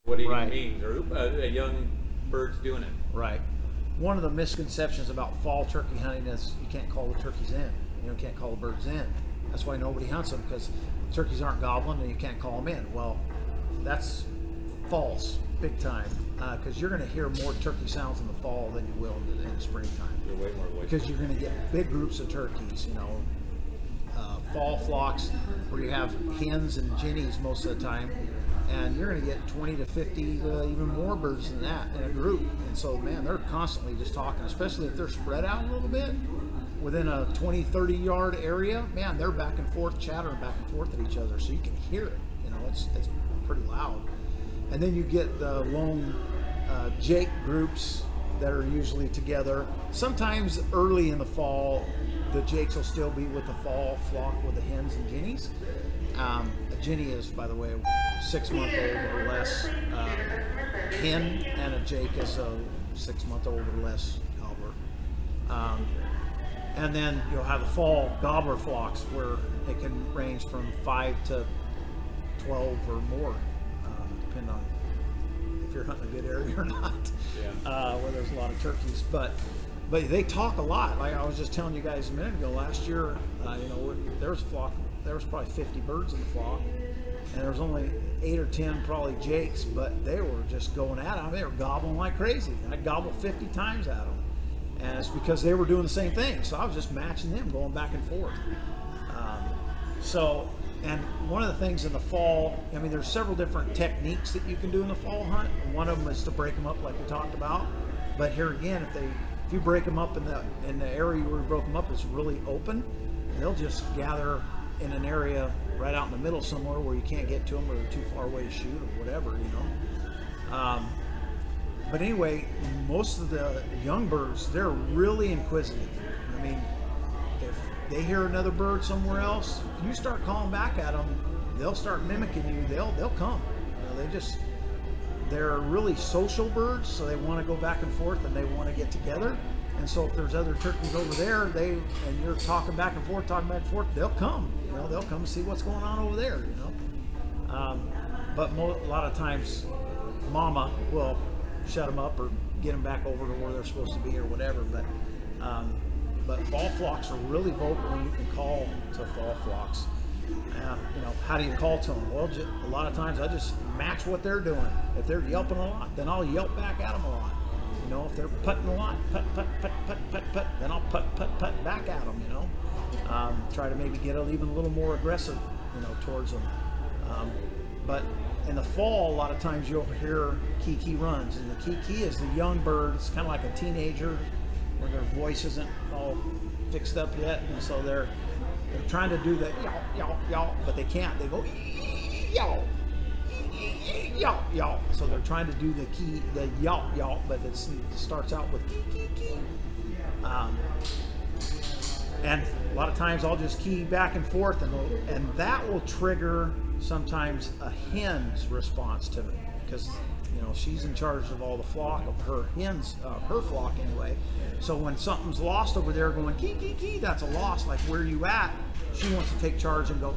what it Right. even means, or a young bird's doing it. Right. One of the misconceptions about fall turkey hunting is you can't call the turkeys in. You can't call the birds in. That's why nobody hunts them, because turkeys aren't gobbling and you can't call them in. Well, that's false, big time, because you're going to hear more turkey sounds in the fall than you will in the springtime. You're way more awake. Because you're going to get big groups of turkeys, fall flocks where you have hens and jennies most of the time, and you're going to get 20 to 50, even more birds than that in a group. And so, man, they're constantly just talking, especially if they're spread out a little bit within a 20, 30 yard area. Man, they're back and forth, chattering back and forth at each other, so you can hear it. It's pretty loud. And then you get the lone Jake groups that are usually together. Sometimes early in the fall, the Jakes will still be with the fall flock with the hens and jennies. A jenny is, by the way, a 6-month-old or less hen, and a Jake is a 6-month-old or less gobbler. And then you'll have the fall gobbler flocks where it can range from 5 to 12 or more, depending on if you're hunting a good area or not, where there's a lot of turkeys. But they talk a lot. Like I was just telling you guys a minute ago, last year, there was a flock, there was probably 50 birds in the flock, and there was only 8 or 10 probably Jakes, but they were just going at them. They were gobbling like crazy. I gobbled 50 times at them, and it's because they were doing the same thing. So I was just matching them, going back and forth. And one of the things in the fall, there's several different techniques that you can do in the fall hunt. One of them is to break them up like we talked about. But here again, if you break them up in the area where you broke them up is really open, they'll just gather in an area right out in the middle somewhere where you can't get to them or they're too far away to shoot or whatever, But anyway, most of the young birds, they're really inquisitive. If they hear another bird somewhere else, if you start calling back at them, they'll start mimicking you. They'll come. They're really social birds, so they want to go back and forth and they want to get together. And so if there's other turkeys over there, and you're talking back and forth, they'll come. They'll come and see what's going on over there. But a lot of times, mama will shut them up or get them back over to where they're supposed to be or whatever. But fall flocks are really vocal when you can call to fall flocks. How do you call to them? Well, a lot of times I just match what they're doing. If they're yelping a lot, then I'll yelp back at them a lot. If they're putting a lot, put, then I'll put back at them, Try to maybe get even a little more aggressive, towards them. But in the fall, a lot of times you'll hear kiki runs, and the kiki is the young bird. It's kind of like a teenager where their voice isn't all fixed up yet, and so they're trying to do the yow, yow, but they can't. They go yow, yow, yow. So they're trying to do the yow, yow, but it starts out with key. And a lot of times I'll just key back and forth, and that will trigger sometimes a hen's response to it, because she's in charge of all the flock of her hens, her flock anyway. So when something's lost over there going key, that's a loss. Like, where you at? She wants to take charge and go,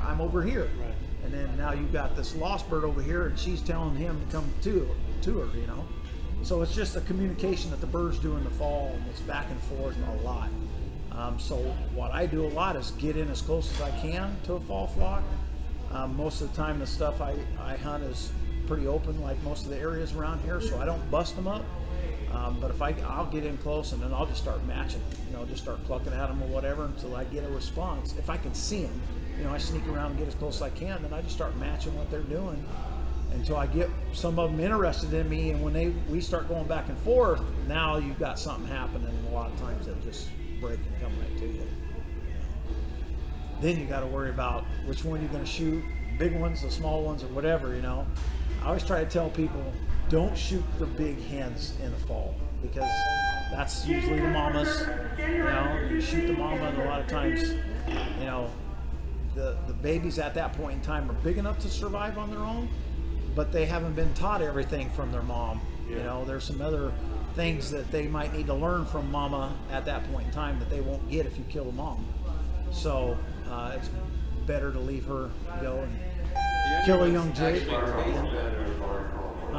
I'm over here. Right. And then now you've got this lost bird over here, and she's telling him to come to her, So it's just a communication that the birds do in the fall, and it's back and forth a lot. So what I do a lot is get in as close as I can to a fall flock. Most of the time the stuff I hunt is pretty open, like most of the areas around here, so I don't bust them up. But if I'll get in close, and then I'll just start matching, just start plucking at them or whatever until I get a response. If I can see them, I sneak around and get as close as I can, then I just start matching what they're doing until I get some of them interested in me. And when we start going back and forth, now you've got something happening. A lot of times they'll just break and come right to you. Then you got to worry about which one you're going to shoot, big ones, the small ones, or whatever, I always try to tell people, don't shoot the big hens in the fall, because that's usually the mamas. You shoot the mama, and a lot of times, the babies at that point in time are big enough to survive on their own, but they haven't been taught everything from their mom. There's some other things that they might need to learn from mama at that point in time that they won't get if you kill the mom. So it's better to leave her go and kill a young Jake.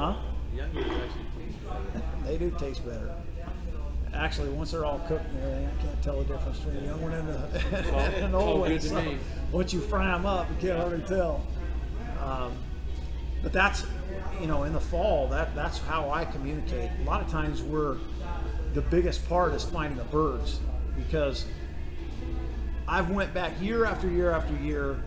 Huh? Young birds actually taste better. They do taste better. Actually, once they're all cooked and everything, I can't tell the difference between the young one and the old one. good to So me. once you fry them up, you can't hardly tell. But that's, you know, in the fall, that's how I communicate. A lot of times the biggest part is finding the birds, because I've went back year after year after year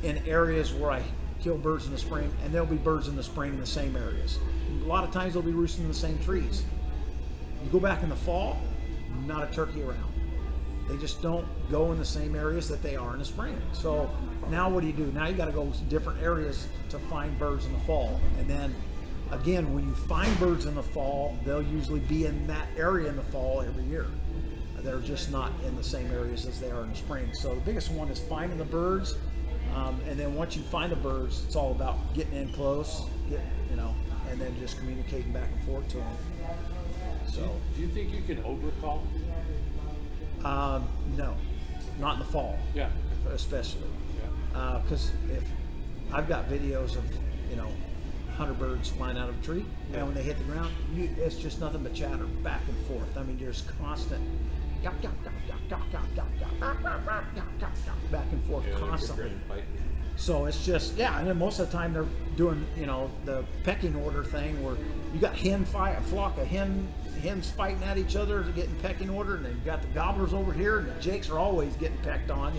in areas where I kill birds in the spring, and there'll be birds in the spring in the same areas. A lot of times they'll be roosting in the same trees. You go back in the fall, not a turkey around. They just don't go in the same areas that they are in the spring. So now what do? Now you got to go to different areas to find birds in the fall. And then again, when you find birds in the fall, they'll usually be in that area in the fall every year. They're just not in the same areas as they are in the spring. So the biggest one is finding the birds. And then once you find the birds, it's all about getting in close, and then just communicating back and forth to them. So, Do you think you can overcall? no, not in the fall, Yeah. especially. Yeah. Because if I've got videos of 100 birds flying out of a tree, and when they hit the ground, it's just nothing but chatter back and forth. I mean, there's constant back and forth constantly. So it's just, and then most of the time they're doing, the pecking order thing where you got a flock of hens fighting at each other, getting pecking order, and then you got the gobblers over here, and the jakes are always getting pecked on.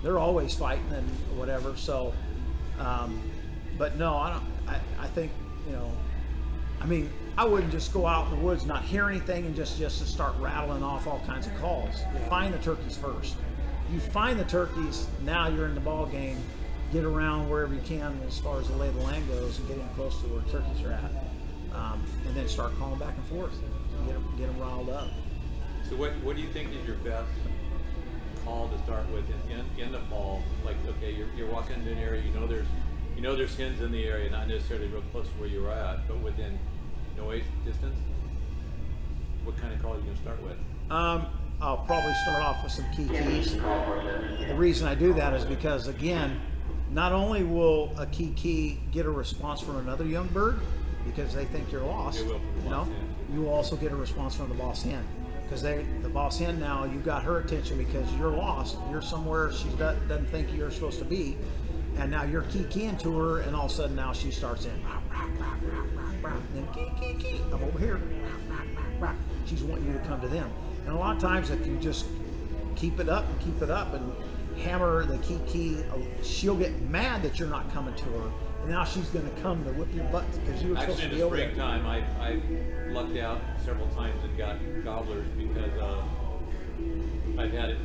They're always fighting and whatever. So, but no, I don't. I think I mean, I wouldn't just go out in the woods, not hear anything, and just to start rattling off all kinds of calls. You find the turkeys first. You find the turkeys, now you're in the ball game. Get around wherever you can as far as the lay of the land goes, and get in close to where turkeys are at, and then start calling back and forth. Get them riled up. So what do you think is your best call to start with in the fall? Like, okay, you're walking into an area, there's hens in the area, not necessarily real close to where you're at, but within noise distance. What kind of call are you going to start with? I'll probably start off with some key keys. The reason I do that is because, again, not only will a key get a response from another young bird because they think you're lost, They will from the boss hen. you will also get a response from the boss hen, because the boss hen, now you got her attention because you're lost. You're somewhere she doesn't think you're supposed to be, and now you're keying to her, and all of a sudden now she starts in, and then key, I'm over here, she's wanting you to come to them. And a lot of times, if you just keep it up and hammer the key, she'll get mad that you're not coming to her, and now she's going to come to whip your butt because you were supposed to Actually, be in the over there. springtime, I lucked out several times and got gobblers because I've had a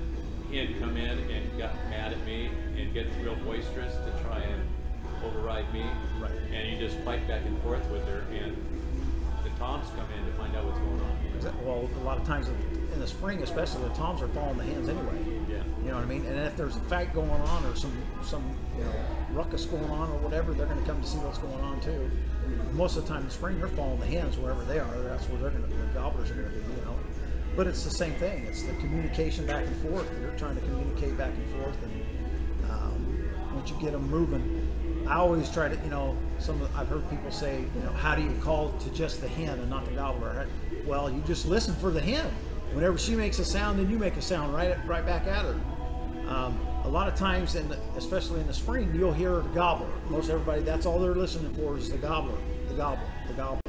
hen come in and got mad at me and get real boisterous to try and override me. Right. And you just fight back and forth with her, and the toms come in to find out what's going on. Well, a lot of times in the spring, especially, the toms are following the hens anyway. Yeah. You know what I mean? And if there's a fight going on or some ruckus going on or whatever, they're going to come to see what's going on too. Most of the time in the spring, they're following the hens wherever they are. That's where the gobblers are going to be. But it's the same thing. It's the communication back and forth. You're trying to communicate back and forth, and once you get them moving, I always try to, I've heard people say, how do you call to just the hen and not the gobbler? Well, you just listen for the hen. Whenever she makes a sound, then you make a sound right back at her. A lot of times, especially in the spring, you'll hear the gobbler. Most everybody, that's all they're listening for is the gobbler, the gobble.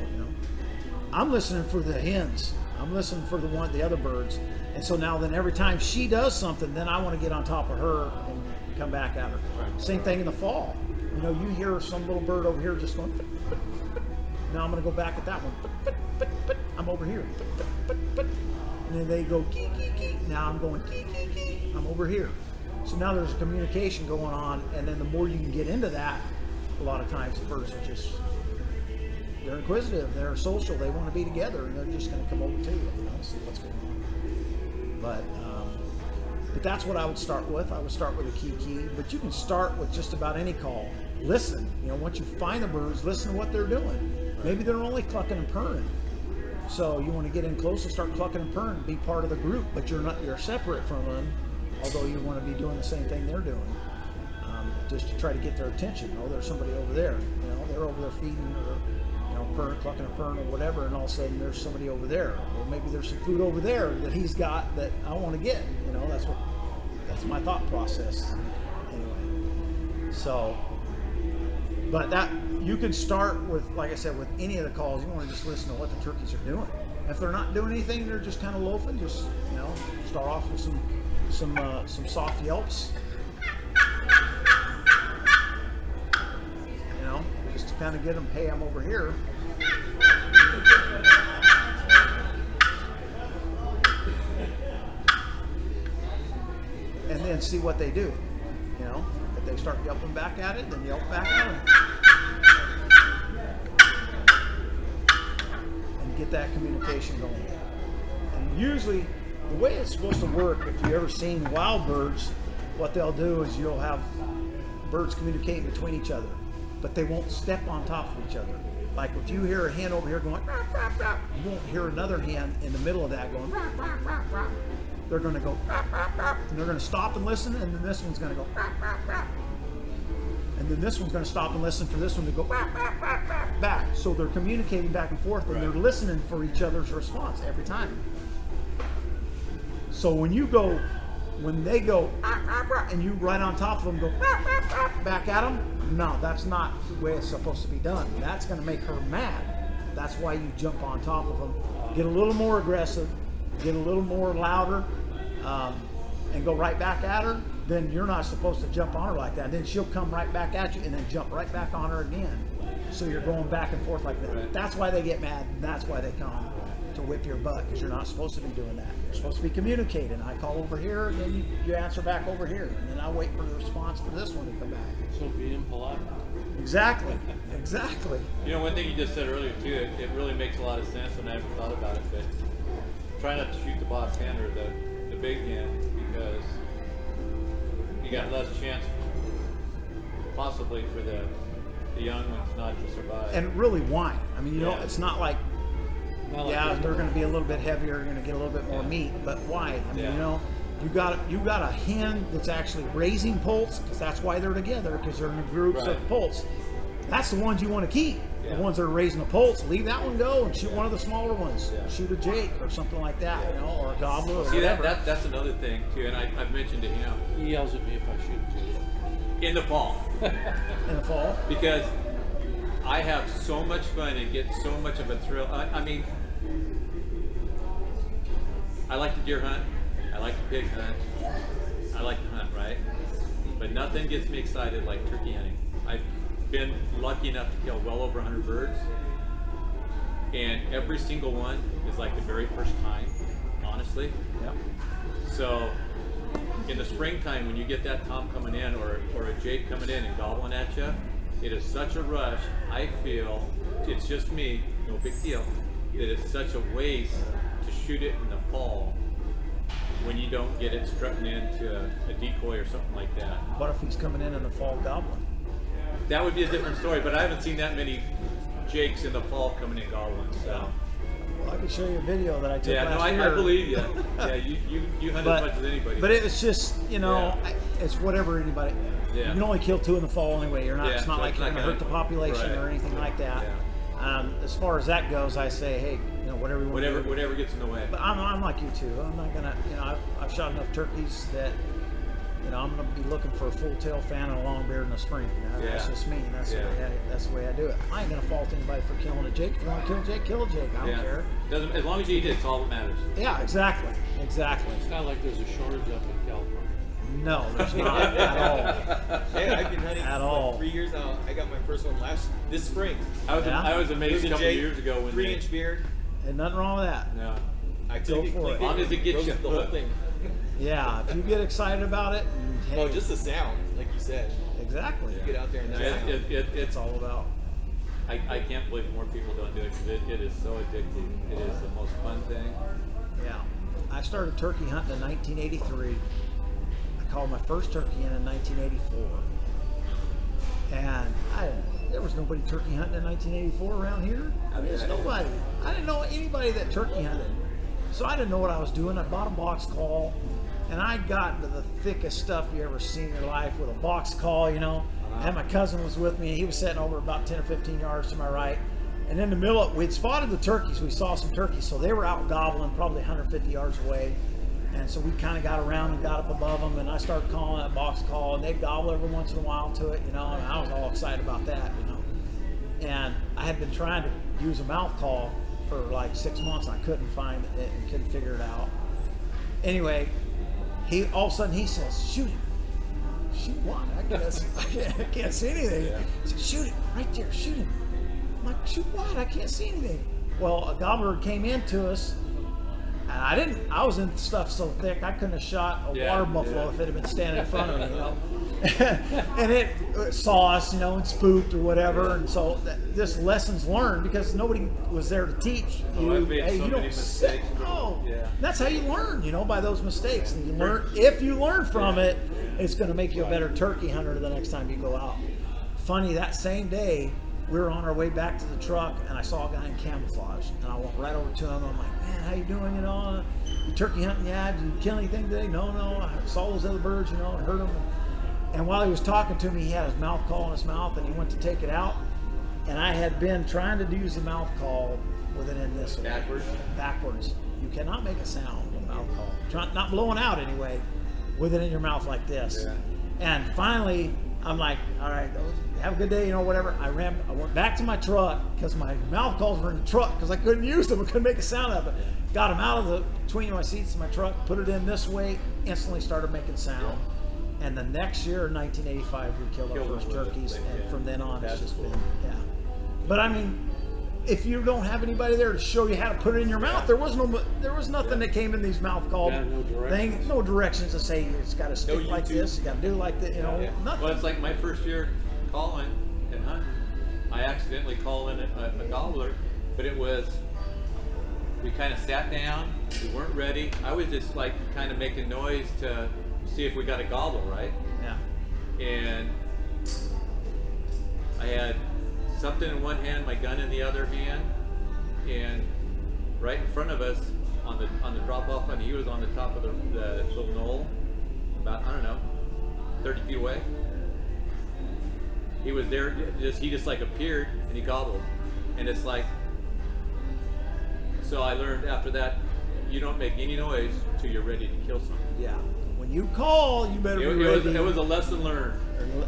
I'm listening for the hens. I'm listening for the other birds. And so now then every time she does something, then I want to get on top of her and come back at her. Right. Same thing in the fall. You hear some little bird over here just going, put, put, put. Now I'm going to go back at that one. Put, put, put, put. I'm over here. Put, put, put. And then they go, kee, kee, kee. Now I'm going, kee, kee, kee. I'm over here. So now there's a communication going on, and then the more you can get into that, a lot of times the birds are just, they're inquisitive, they're social, they want to be together, and they're just going to come over to you, see what's going on. But that's what I would start with. I would start with a key, but you can start with just about any call. Listen, once you find the birds, listen to what they're doing. Maybe they're only clucking and purring. So you want to get in close and start clucking and purring, be part of the group, but you're separate from them, although you want to be doing the same thing they're doing, just to try to get their attention. There's somebody over there, they're over there feeding, or clucking a pern or whatever, and all of a sudden there's somebody over there, or maybe there's some food over there that he's got that I want to get. That's my thought process. Anyway, so, but that you can start with, like I said, with any of the calls. You want to just listen to what the turkeys are doing. If they're not doing anything, they're just kind of loafing. Just start off with some soft yelps. Just to kind of get them, hey, I'm over here. And then see what they do. If they start yelping back at it, then yelp back at them. And get that communication going. And usually, the way it's supposed to work, if you've ever seen wild birds, what they'll do is you'll have birds communicating between each other, but they won't step on top of each other. Like if you hear a hen over here going, rah, rah, rah, you won't hear another hen in the middle of that going, rah, rah, rah, rah. They're going to go, rah, rah, rah, and they're going to stop and listen, and then this one's going to go, rah, rah, rah. And then this one's going to stop and listen for this one to go, rah, rah, rah, rah, back. So they're communicating back and forth, and they're listening for each other's response every time. So when they go, rah, rah, rah, and you right on top of them go, rah, rah, rah, back at them, no, that's not the way it's supposed to be done. That's going to make her mad. That's why you jump on top of them, get a little more aggressive, get a little more louder, and go right back at her. Then you're not supposed to jump on her like that. Then she'll come right back at you and then jump right back on her again. So you're going back and forth like that. That's why they get mad, and that's why they come to whip your butt, because you're not supposed to be doing that. You're supposed to be communicating. I call over here, and then you answer back over here, and then I wait for the response for this one to come back. So being polite. Exactly. Exactly. One thing you just said earlier too, it really makes a lot of sense when I ever thought about it, but try not to shoot the boss hen or the big hen, because you got less chance possibly for the young ones not to survive. And really whine. I mean, it's not like, they're going to be a little bit heavier, you're going to get a little bit more meat, but why? I mean, you got a hen that's actually raising poults, because that's why they're together, because they're in groups of poults. That's the ones you want to keep. The ones that are raising the poults, leave that one go and shoot one of the smaller ones. Shoot a Jake or something like that, or a gobbler. Or whatever. That's another thing too, and I've mentioned to him. He yells at me if I shoot a Jake. In the fall. In the fall? Because I have so much fun and get so much of a thrill. I mean, I like to deer hunt. I like to pig hunt. I like to hunt, right? But nothing gets me excited like turkey hunting. I've been lucky enough to kill well over 100 birds, and every single one is like the very first time, honestly. So in the springtime, when you get that tom coming in or a jake coming in and gobbling at you, it is such a rush. I feel, it's just me, no big deal, that it's such a waste to shoot it in the fall when you don't get it strutting into a decoy or something like that. What if he's coming in the fall gobbling? That would be a different story, but I haven't seen that many jakes in the fall coming in gobbling. So. Well, I can show you a video that I took last year. I believe you. Yeah, you hunt as much as anybody. But it's just, it's whatever anybody. You can only kill 2 in the fall anyway. You're not. It's not like you're going to hurt the population or anything like that. As far as that goes, I say, hey, whatever you want to do. Whatever gets in the way. But I'm like you too. I'm not gonna, I've shot enough turkeys that, I'm gonna be looking for a full tail fan and a long beard in the spring. That's just me. That's the way I do it. I ain't gonna fault anybody for killing a Jake. If you want to kill a Jake, kill a Jake. I don't care. As long as you eat it, it's all that matters. Yeah, exactly. It's not like there's a shortage of it in California. No, there's not at all. Hey, I've been hunting at for all. 3 years now. I got my first one this spring. I was amazed a couple of years ago when 3-inch beard. And nothing wrong with that. No. I took for it. As long as it gets you the whole thing. Yeah, if you get excited about it. And, No, just the sound, like you said. Exactly. You get out there and it's all about. I can't believe more people don't do it, because it is so addicting. It is the most fun thing. Yeah. I started turkey hunting in 1983. I called my first turkey in 1984. And there was nobody turkey hunting in 1984 around here. I mean, there's nobody. I didn't know anybody that turkey hunted. So I didn't know what I was doing. I bought a box call, and I got into the thickest stuff you ever seen in your life with a box call, And my cousin was with me. He was sitting over about 10 or 15 yards to my right. And in the middle, we'd spotted the turkeys. We saw some turkeys, so they were out gobbling probably 150 yards away. And so we kind of got around and got up above them, and I started calling that box call, and they'd gobble every once in a while to it, you know, and I was all excited about that, you know. And I had been trying to use a mouth call for like 6 months, and I couldn't find it and couldn't figure it out. Anyway, all of a sudden he says, "Shoot him." Shoot what? I can't see anything. Yeah. He said, "Shoot it, right there, shoot him." I'm like, "Shoot what? I can't see anything." Well, a gobbler came into us, and I was in stuff so thick I couldn't have shot a water buffalo if it had been standing in front of me, you know. And it saw us, you know, and spooked or whatever. And so this lessons learned, because nobody was there to teach you. I've made Hey, so you many don't mistakes. Oh, Yeah. that's how you learn, you know, by those mistakes. And you learn, if you learn from it, it's going to make you a better turkey hunter the next time you go out. Funny, that same day, we were on our way back to the truck, and I saw a guy in camouflage, and I went right over to him. I'm like, "Man, how you doing? You know, you turkey hunting? Yeah. Did you kill anything today?" No. I saw those other birds, you know, and heard them. And while he was talking to me, he had his mouth call in his mouth, and he went to take it out. And I had been trying to use the mouth call with it in this way. Backwards. You cannot make a sound with a mouth call. Not blowing out anyway, with it in your mouth like this. Yeah. And finally, I'm like, "All right, have a good day," you know, whatever. I went back to my truck, because my mouth calls were in the truck, because I couldn't use them. I couldn't make a sound of it. Got them out of between my seats in my truck, put it in this way, instantly started making sound. And the next year, 1985, we killed our first turkeys, and from then on, it's just been, But I mean, if you don't have anybody there to show you how to put it in your mouth, there was nothing that came in these mouth call things, no directions to say it's got to stick like this, you got to do like that, you know, nothing. Well, it's like my first year calling and hunting, I accidentally called in a gobbler, but it was, we kind of sat down, we weren't ready. I was just like kind of making noise to see if we got a gobble, right? Yeah. And I had something in one hand, my gun in the other hand, and right in front of us on the drop off, and he was on the top of the little knoll, about, I don't know, 30 feet away. He was there, he just like appeared, and he gobbled. And it's like, so I learned after that, you don't make any noise till you're ready to kill something. Yeah. When you call, you better be ready. It was a lesson learned.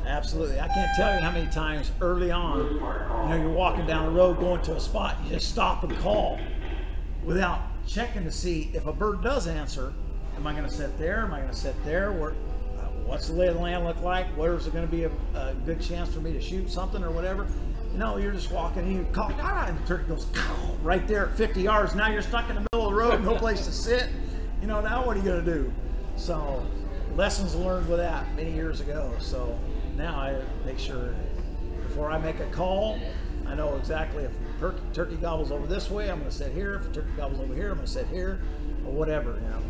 Absolutely. I can't tell you how many times early on, you know, you're walking down the road going to a spot, you just stop and call without checking to see if a bird does answer. Am I going to sit there? Am I going to sit there? What's the lay of the land look like? Where is there going to be a good chance for me to shoot something or whatever? You know, you're just walking and you call, and the turkey goes right there at 50 yards. Now you're stuck in the middle of the road, no place to sit. You know, now what are you going to do? So, lessons learned with that many years ago. So now I make sure before I make a call, I know exactly if turkey gobbles over this way, I'm going to sit here. If a turkey gobbles over here, I'm going to sit here, or whatever, you know.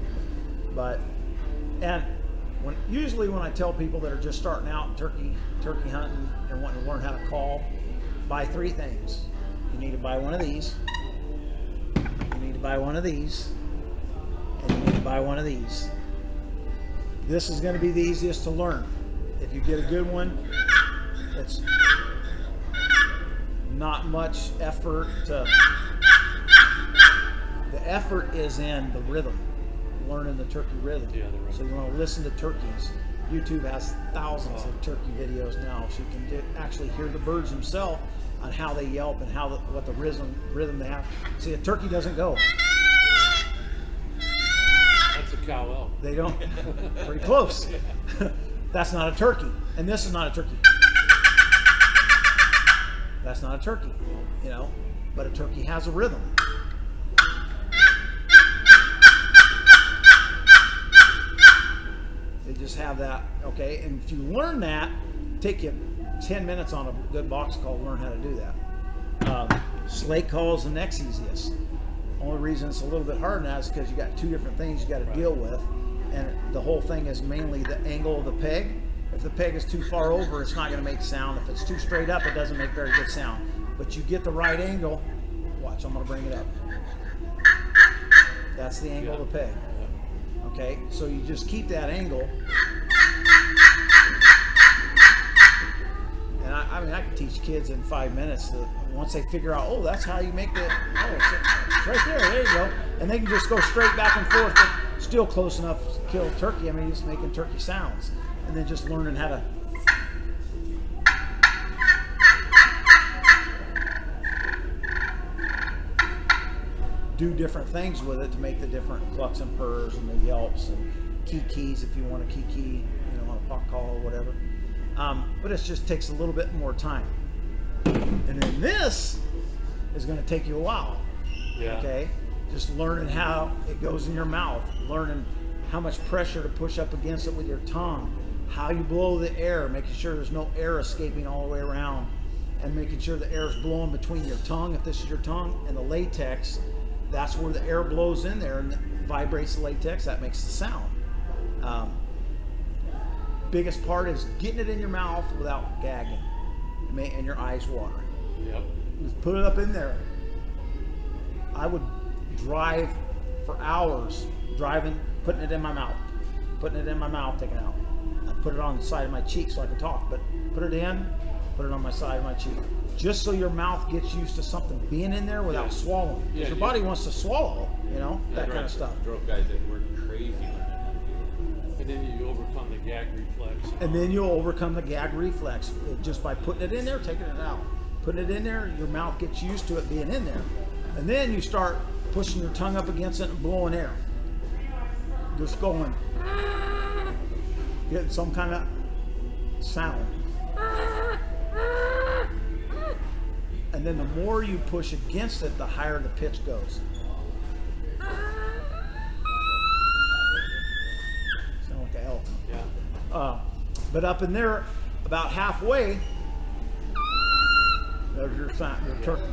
But, and usually when I tell people that are just starting out turkey hunting and wanting to learn how to call, buy 3 things. You need to buy one of these. You need to buy one of these. And you need to buy one of these. This is going to be the easiest to learn. If you get a good one, it's not much effort. The effort is in the rhythm, learning the turkey rhythm. Yeah, the rhythm. So you want to listen to turkeys. YouTube has thousands of turkey videos now, so you can actually hear the birds themselves on how they yelp and what the rhythm they have. See, a turkey doesn't go. That's a cow elk. They don't. Pretty close. That's not a turkey, and this is not a turkey. That's not a turkey, you know. But a turkey has a rhythm. They just have that, okay? And if you learn that, take you 10 minutes on a good box call to learn how to do that. Slate call is the next easiest. Only reason it's a little bit harder now is because you got 2 different things you got to deal with, and the whole thing is mainly the angle of the peg. If the peg is too far over, it's not going to make sound. If it's too straight up, it doesn't make very good sound. But you get the right angle. Watch, I'm going to bring it up. That's the angle of the peg. Okay, so you just keep that angle. And I mean, I can teach kids in 5 minutes that once they figure out, oh, that's how you make the, oh, it's right there, there you go. And they can just go straight back and forth, but still close enough to kill turkey. I mean, just making turkey sounds. And then just learning how to do different things with it to make the different clucks and purrs and the yelps and keys if you want a key, you know, on a pot call or whatever. But it just takes a little bit more time. And then this is going to take you a while. Yeah. Okay? Just learning how it goes in your mouth, learning how much pressure to push up against it with your tongue, how you blow the air, making sure there's no air escaping all the way around, and making sure the air is blowing between your tongue, if this is your tongue, and the latex. That's where the air blows in there and vibrates the latex. That makes the sound. Biggest part is getting it in your mouth without gagging and your eyes watering. Yep. Just put it up in there. I would drive for hours driving, putting it in my mouth, taking it out. I put it on the side of my cheek so I can talk, but put it in, put it on my side of my cheek. Just so your mouth gets used to something being in there without swallowing. Because Yeah, your body wants to swallow, you know, that kind of stuff. Drove guys that were crazy learning how to do And then you overcome the gag reflex. And then you'll overcome the gag reflex just by putting it in there, taking it out. Putting it in there, your mouth gets used to it being in there. And then you start pushing your tongue up against it and blowing air. Just going, getting some kind of sound. And then the more you push against it, the higher the pitch goes. Sound like an elk. Yeah. But up in there, about halfway, there's your sound, your turkey.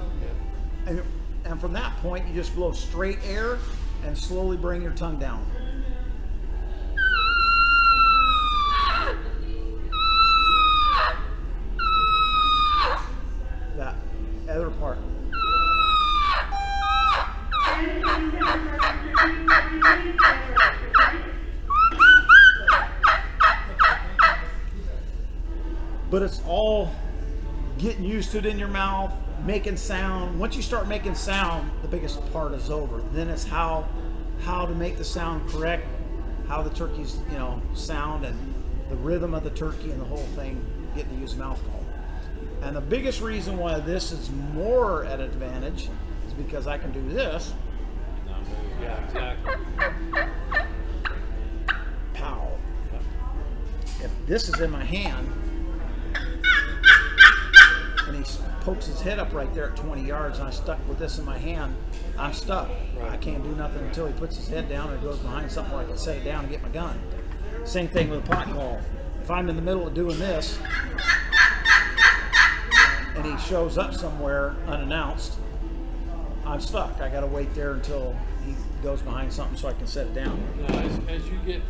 Yeah. And from that point, you just blow straight air and slowly bring your tongue down. That other part. But it's all getting used to it in your mouth, making sound. Once you start making sound, the biggest part is over. Then it's how to make the sound correct, how the turkeys, you know, sound, and the rhythm of the turkey and the whole thing, getting to use mouth call. And the biggest reason why this is more at advantage is because I can do this. Yeah, exactly. Pow. If this is in my hand, and he pokes his head up right there at 20 yards, and I'm stuck with this in my hand, I'm stuck. Right. I can't do nothing until he puts his head down and goes behind something where I can set it down and get my gun. Same thing with a pot call. If I'm in the middle of doing this, and he shows up somewhere unannounced, I'm stuck. I gotta wait there until he goes behind something so I can set it down. Now, as you get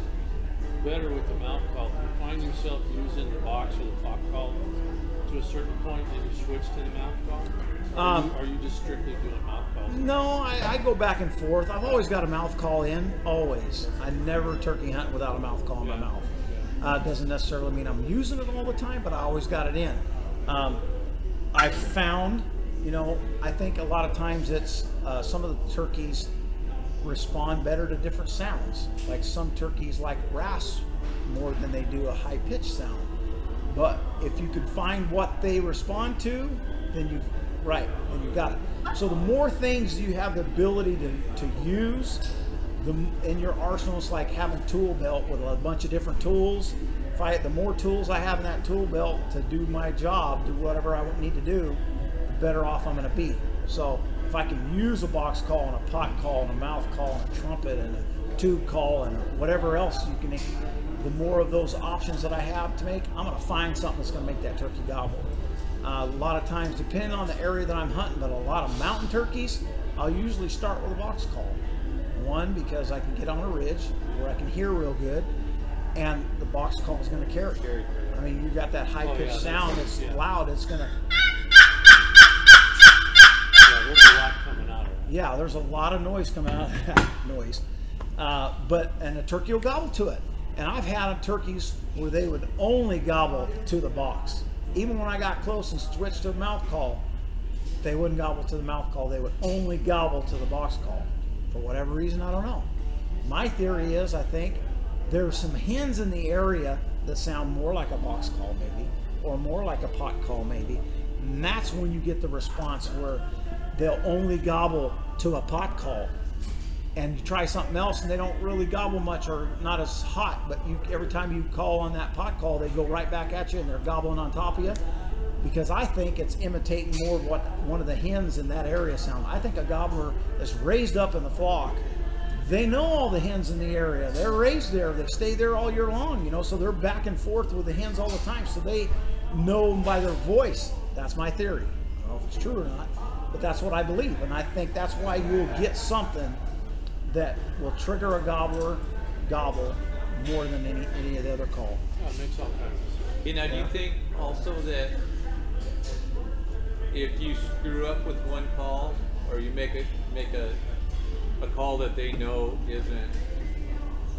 better with the mouth call, do you find yourself using the box or the pot call to a certain point, then you switch to the mouth call? Or are you just strictly doing mouth calls? No, I go back and forth. I've always got a mouth call in, always. I never turkey hunt without a mouth call in my mouth. It doesn't necessarily mean I'm using it all the time, but I always got it in. I've found, you know, I think a lot of times it's some of the turkeys respond better to different sounds. Like some turkeys like rasp more than they do a high-pitched sound. But if you could find what they respond to, then you got it. So the more things you have the ability to use in your arsenal, it's like having a tool belt with a bunch of different tools. The more tools I have in that tool belt to do my job, do whatever I need to do, the better off I'm going to be. So if I can use a box call and a pot call and a mouth call and a trumpet and a tube call and whatever else you can make, the more of those options that I have to make, I'm going to find something that's going to make that turkey gobble. A lot of times, depending on the area that I'm hunting, but a lot of mountain turkeys, I'll usually start with a box call. One, because I can get on a ridge where I can hear real good, and the box call is going to carry. I mean, you got that high-pitched sound that's loud, it's going to... Yeah, there's a lot coming out of it. Yeah, there's a lot of noise coming out of that noise. And a turkey will gobble to it. And I've had turkeys where they would only gobble to the box. even when I got close and switched to the mouth call, they wouldn't gobble to the mouth call. They would only gobble to the box call. For whatever reason, I don't know. My theory is, I think there's some hens in the area that sound more like a box call maybe, or more like a pot call maybe. And that's when you get the response where they'll only gobble to a pot call. And you try something else and they don't really gobble much or not as hot, but every time you call on that pot call, they go right back at you and they're gobbling on top of you. Because I think it's imitating more of what one of the hens in that area sound. I think a gobbler is raised up in the flock. They know all the hens in the area. They're raised there. They stay there all year long, you know, so they're back and forth with the hens all the time. So they know them by their voice. That's my theory. I don't know if it's true or not, but that's what I believe. And I think that's why you'll get something that will trigger a gobbler gobble more than any of the other call. Yeah, it makes all kinds of sense. You know, do you think also that if you screw up with one call, or you make a call that they know isn't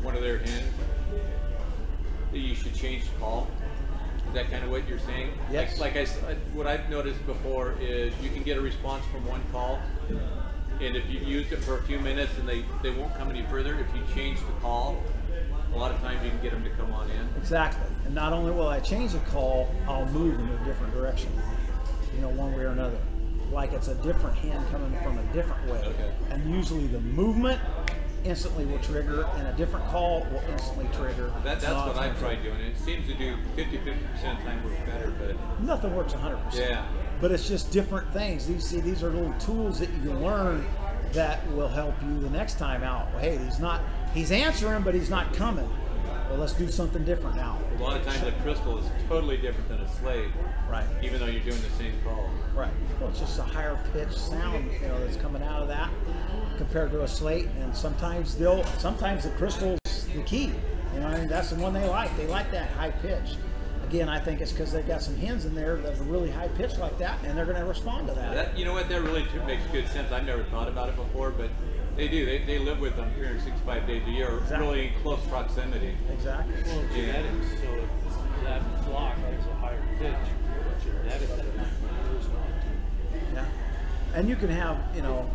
one of their hens, that you should change the call? Is that kind of what you're saying? Yes. Like what I've noticed before is you can get a response from one call, and if you've used it for a few minutes and they won't come any further, if you change the call, a lot of times you can get them to come on in. Exactly. And not only will I change the call, I'll move in a different direction, you know, one way or another. Like it's a different hen coming from a different way. Okay. And usually the movement instantly will trigger, and a different call will instantly trigger. That's what I've tried doing. It seems to do 50% of the time works better, but Nothing works 100%. yeah. But it's just different things. These are little tools that you can learn that will help you the next time out. Well, hey, he's answering, but he's not coming. Well, let's do something different now. A lot of times a crystal is totally different than a slate, Right. even though you're doing the same call. Right. Well, it's just a higher pitched sound, you know, that's coming out of that compared to a slate. And sometimes the crystal's the key. You know, I mean, that's the one they like. They like that high pitch. Again, I think it's because they've got some hens in there that are really high pitched like that, and they're going to respond to that. That, you know what, that really makes good sense. I've never thought about it before, but they do. They live with them 365 days a year, Exactly. really close proximity. Exactly. Well, genetics, so if that flock has a higher pitch, genetically, they respond to. Yeah. And you can have, you know,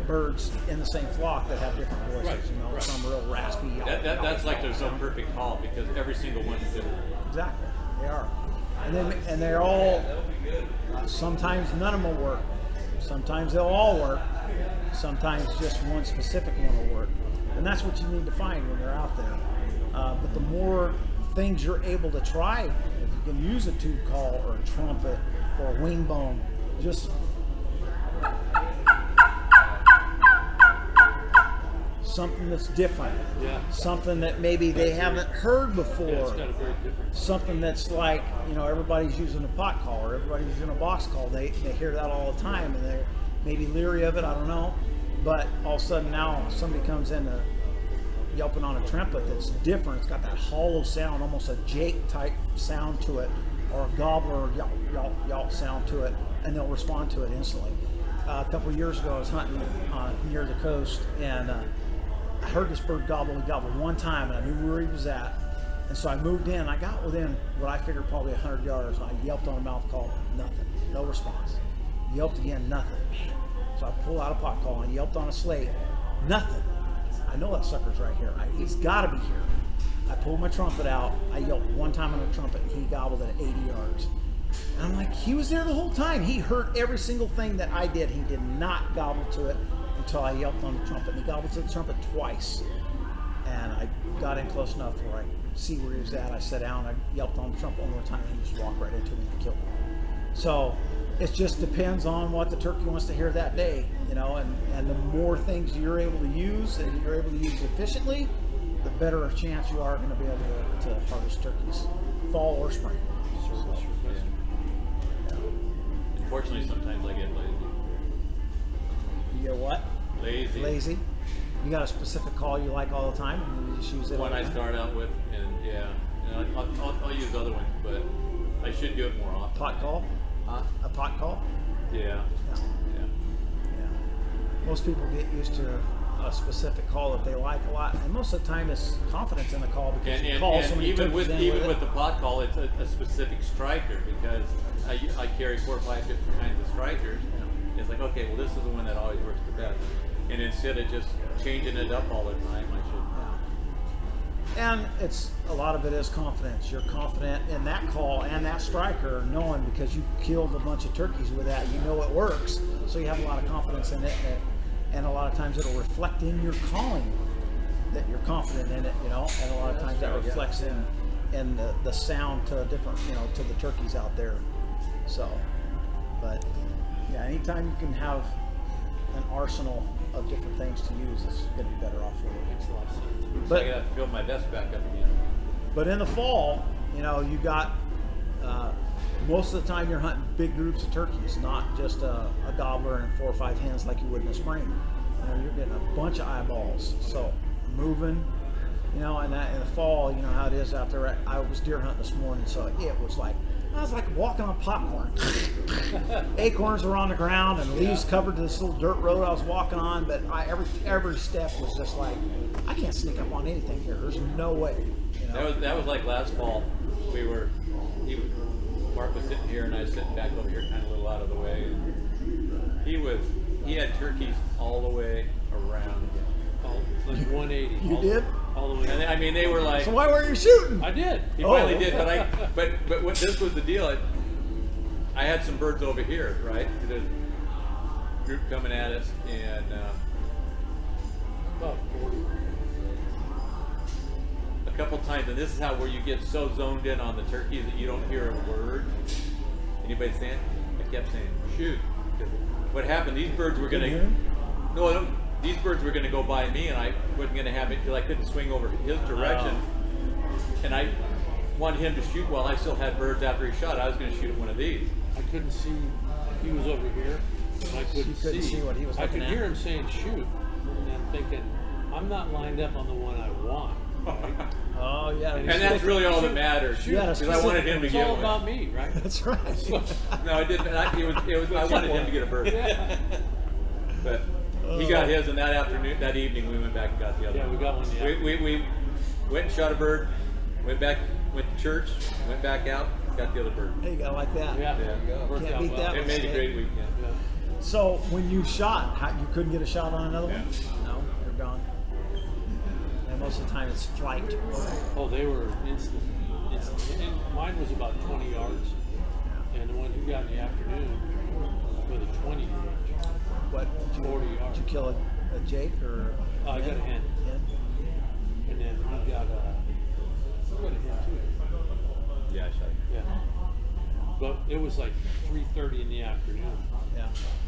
birds in the same flock that have different voices. Right, You know, right. some real raspy. That's like there's no perfect call because every single one's different. Exactly. They are. And they're all, sometimes none of them will work. Sometimes they'll all work. Sometimes just one specific one will work. And that's what you need to find when you're out there. But the more things you're able to try, if you can use a tube call or a trumpet or a wing bone, just something that's different. Yeah. Something that maybe they haven't heard before. Yeah, it's got a very different. Something that's like, you know, everybody's using a pot call or everybody's using a box call. They hear that all the time and they're maybe leery of it, I don't know. But all of a sudden now somebody comes in yelping on a trumpet that's different. It's got that hollow sound, almost a Jake type sound to it, or a gobbler yelp, yelp, yelp sound to it, and they'll respond to it instantly. A couple years ago I was hunting near the coast, and I heard this bird gobble. He gobbled one time, and I knew where he was at. And so I moved in. I got within what I figured probably 100 yards. And I yelped on a mouth call, nothing, no response. Yelped again, nothing. Man. So I pulled out a pot call and yelped on a slate, nothing. I know that sucker's right here. He's got to be here. I pulled my trumpet out. I yelped one time on the trumpet, and he gobbled at 80 yards. And I'm like, he was there the whole time. He heard every single thing that I did. He did not gobble to it until I yelped on the trumpet. And he gobbled to the trumpet twice. And I got in close enough where I could see where he was at. I sat down, I yelped on the trumpet one more time, and he just walked right into me and killed me. So it just depends on what the turkey wants to hear that day, you know, and the more things you're able to use and you're able to use efficiently, the better a chance you are going to be able to harvest turkeys, fall or spring. Unfortunately, sometimes I get lazy. You get what? Lazy. Lazy. You got a specific call you like all the time, and you just use it. One all the I time? start out with, and yeah, and I'll use other ones, but I should do it more often. Pot call? Huh? A pot call? Yeah. Yeah. Yeah. Yeah. Most people get used to a specific call that they like a lot, and most of the time it's confidence in the call because you call so and many even turkeys with in the it. pot call, it's a specific striker because I carry 4 or 5 different kinds of strikers. It's like, okay, well, this is the one that always works the best. And instead of just changing it up all the time, I should. And it's a lot of it is confidence. You're confident in that call and that striker, knowing because you killed a bunch of turkeys with that. You know it works, so you have a lot of confidence in it. And a lot of times it'll reflect in your calling that you're confident in it, you know. And a lot of times that reflects in the sound to different, you know, to the turkeys out there. So, but yeah, anytime you can have an arsenal of different things to use, it's going to be better off for you. Makes a lot of sense. So I gotta build my vest back up again. But in the fall, you know, you got most of the time you're hunting big groups of turkeys, not just a gobbler and 4 or 5 hens like you would in the spring. You know, you're getting a bunch of eyeballs. So moving, you know, and in the fall, you know how it is out there. I was deer hunting this morning, so it was like I was like walking on popcorn. Acorns were on the ground and leaves covered this little dirt road I was walking on, but every step was just like, I can't sneak up on anything here. There's no way. You know? That was like last fall. Mark was sitting here and I was sitting back over here, kind of a little out of the way. And he had turkeys all the way around. Like 180. You did? All the way. And I mean, they were like. So why were you shooting? I did. He finally did, but what this was the deal. I had some birds over here, right? There's a group coming at us, and About 40. a couple times, and this is where you get so zoned in on the turkeys that you don't hear a word. Anybody saying? I kept saying, shoot. What happened? These birds were Didn't gonna. hear him? No, these birds were gonna go by me, and I wasn't gonna have it because I couldn't swing over his direction. And I wanted him to shoot while I still had birds after he shot. I was going to shoot at one of these. I couldn't see. He was over here, and I couldn't see what he was I looking could at. hear him saying shoot, and I'm thinking, I'm not lined up on the one I want. Right? Oh yeah. And And that's really all that matters. Shoot. Yeah, Because I wanted him to It's get all one. about me, right? That's right. No, I didn't. I wanted him to get a bird. Yeah. But he got his, and that evening, we went back and got the other Yeah, one. we got one. Yeah. We went and shot a bird, went to church, went back out, got the other bird. Hey, you gotta like that. Yeah. Yeah. Worked Can't out beat well. that It made a great weekend. Yeah. So when you shot, you couldn't get a shot on another one? Yeah. No, you're gone. And most of the time it's flight. Oh, they were instant. And mine was about 20 yards, and the one who got in the afternoon with a 20 range. What? 40 yards. Did you kill a Jake or? I got a hen. And then he got a hen too. Yeah, I shot. Yeah. But it was like 3:30 in the afternoon. Yeah.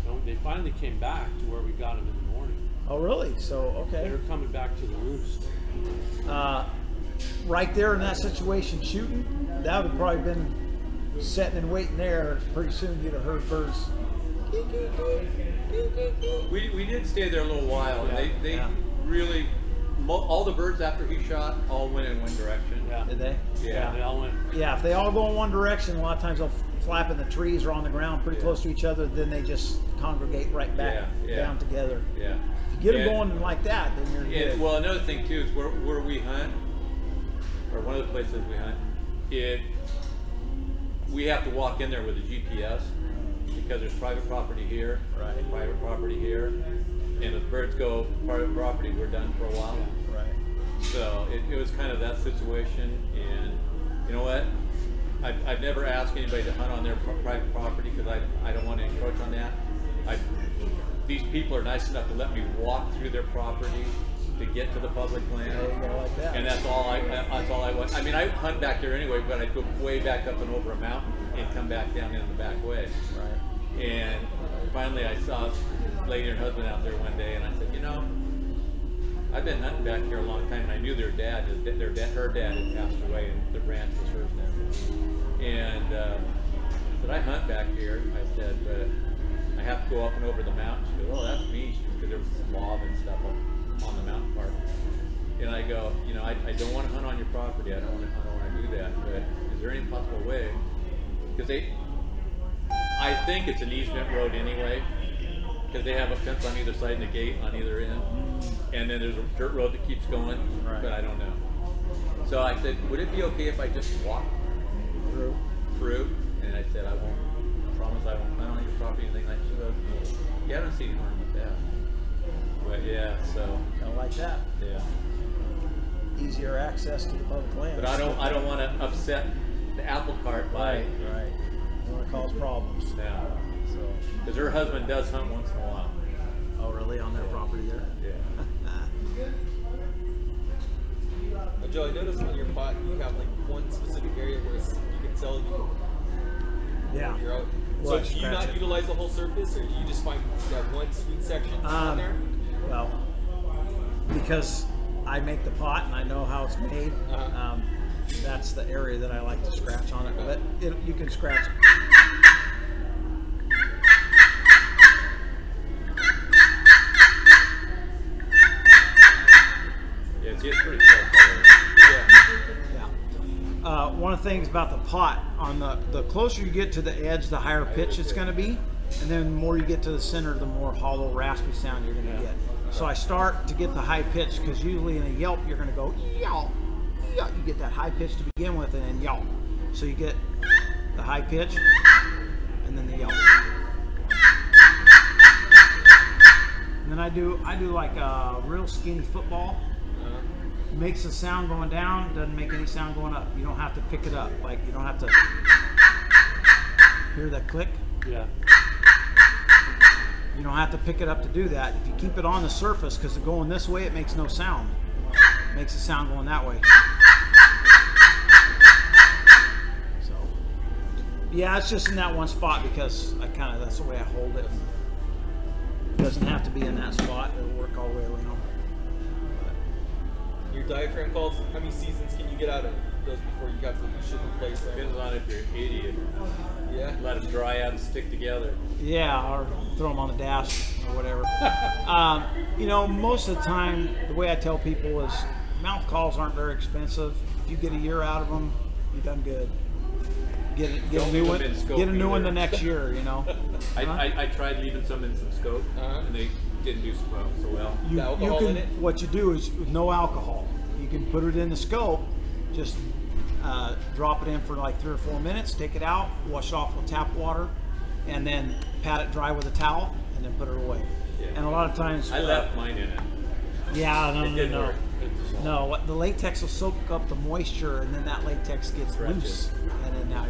And they finally came back to where we got them in the morning. Oh, really? So They okay. were coming back to the roost. Right there in that situation, shooting, that would have probably been sitting and waiting there. Pretty soon you'd have heard birds. We did stay there a little while, and they Yeah. really, all the birds after he shot all went in one direction. Yeah. Did they? Yeah, they all went. Yeah, if they all go in one direction, a lot of times they'll flap in the trees or on the ground pretty close to each other, then they just congregate right back down together. Yeah. If you get them And- going like that, then you're Yeah, good. well, another thing too is where we hunt, or one of the places we hunt, we have to walk in there with a GPS because there's private property here, Right. private property here, and if birds go private property, we're done for a while. Right. So it was kind of that situation, and you know what? I've never asked anybody to hunt on their private property because I don't want to encroach on that. These people are nice enough to let me walk through their property to get to the public land. There you go, like that. And that's all I want. I mean, I hunt back there anyway, but I'd go way back up and over a mountain and come back down in the back way. Right. And finally I saw a lady and her husband out there one day, and I said, you know, I've been hunting back here a long time, and I knew her dad had passed away, and the ranch was hers now. And I said, I hunt back here. I said, but I have to go up and over the mountain. She goes, oh, that's me, because there was some lava and stuff on the mountain part. And I go, you know, I don't want to hunt on your property. I don't want to do that. But is there any possible way? Because I think it's an easement road anyway. because they have a fence on either side and a gate on either end, and then there's a dirt road that keeps going. Right. But I don't know. So I said, would it be okay if I just walk through? And I said, I won't. I promise I won't. I don't need your property or anything like that. She goes, yeah, I don't see any harm with that. But yeah, so Kind of like that. yeah. Easier access to the public land. But I don't want to upset the apple cart by Right. You want to cause problems. yeah. So. Because her husband does hunt once in a while. Oh, really? On their property there? Yeah. Joe, I noticed on your pot you have like one specific area where you can tell Yeah. you're out. Well, So do you scratch not it. utilize the whole surface, or do you just find that one sweet section on there? Well, because I make the pot and I know how it's made, Uh-huh. that's the area that I like to scratch on it. But you can scratch. Yeah, it's pretty close. Yeah. Yeah. One of the things about the pot, on the closer you get to the edge, the higher pitch it's going to be, and then the more you get to the center, the more hollow, raspy sound you're going to get. So I start to get the high pitch, because usually in a yelp you're going to go yelp, yelp. You get that high pitch to begin with, and then yelp. So you get the high pitch, and then the yelp. And then I do like a real skinny football. Makes a sound going down, doesn't make any sound going up. You don't have to pick it up. Like, you don't have to hear that click. Yeah. You don't have to pick it up to do that. If you keep it on the surface, because it's going this way, it makes no sound. It makes a sound going that way. So, yeah, it's just in that one spot because that's the way I hold it. It doesn't have to be in that spot. It'll work all the way around. Your diaphragm calls, how many seasons can you get out of those before you should replace them? Depends on if you're an idiot. Yeah. Let them dry out and stick together. Yeah, or throw them on the dash or whatever. Most of the time, the way I tell people is mouth calls aren't very expensive. If you get a year out of them, you've done good. Get a Don't new leave one. them in scope Get a new one either. the next year. I tried leaving some in some scope, and they didn't do so well. You, The alcohol you in can. it? What you do is no alcohol. You can put it in the scope. Just drop it in for like 3 or 4 minutes. Take it out. Wash it off with tap water, and then pat it dry with a towel, and then put it away. Yeah. And a lot of times, I left mine in it. Yeah, It didn't no. work. No, the latex will soak up the moisture, and then that latex gets Stretches. loose, and then now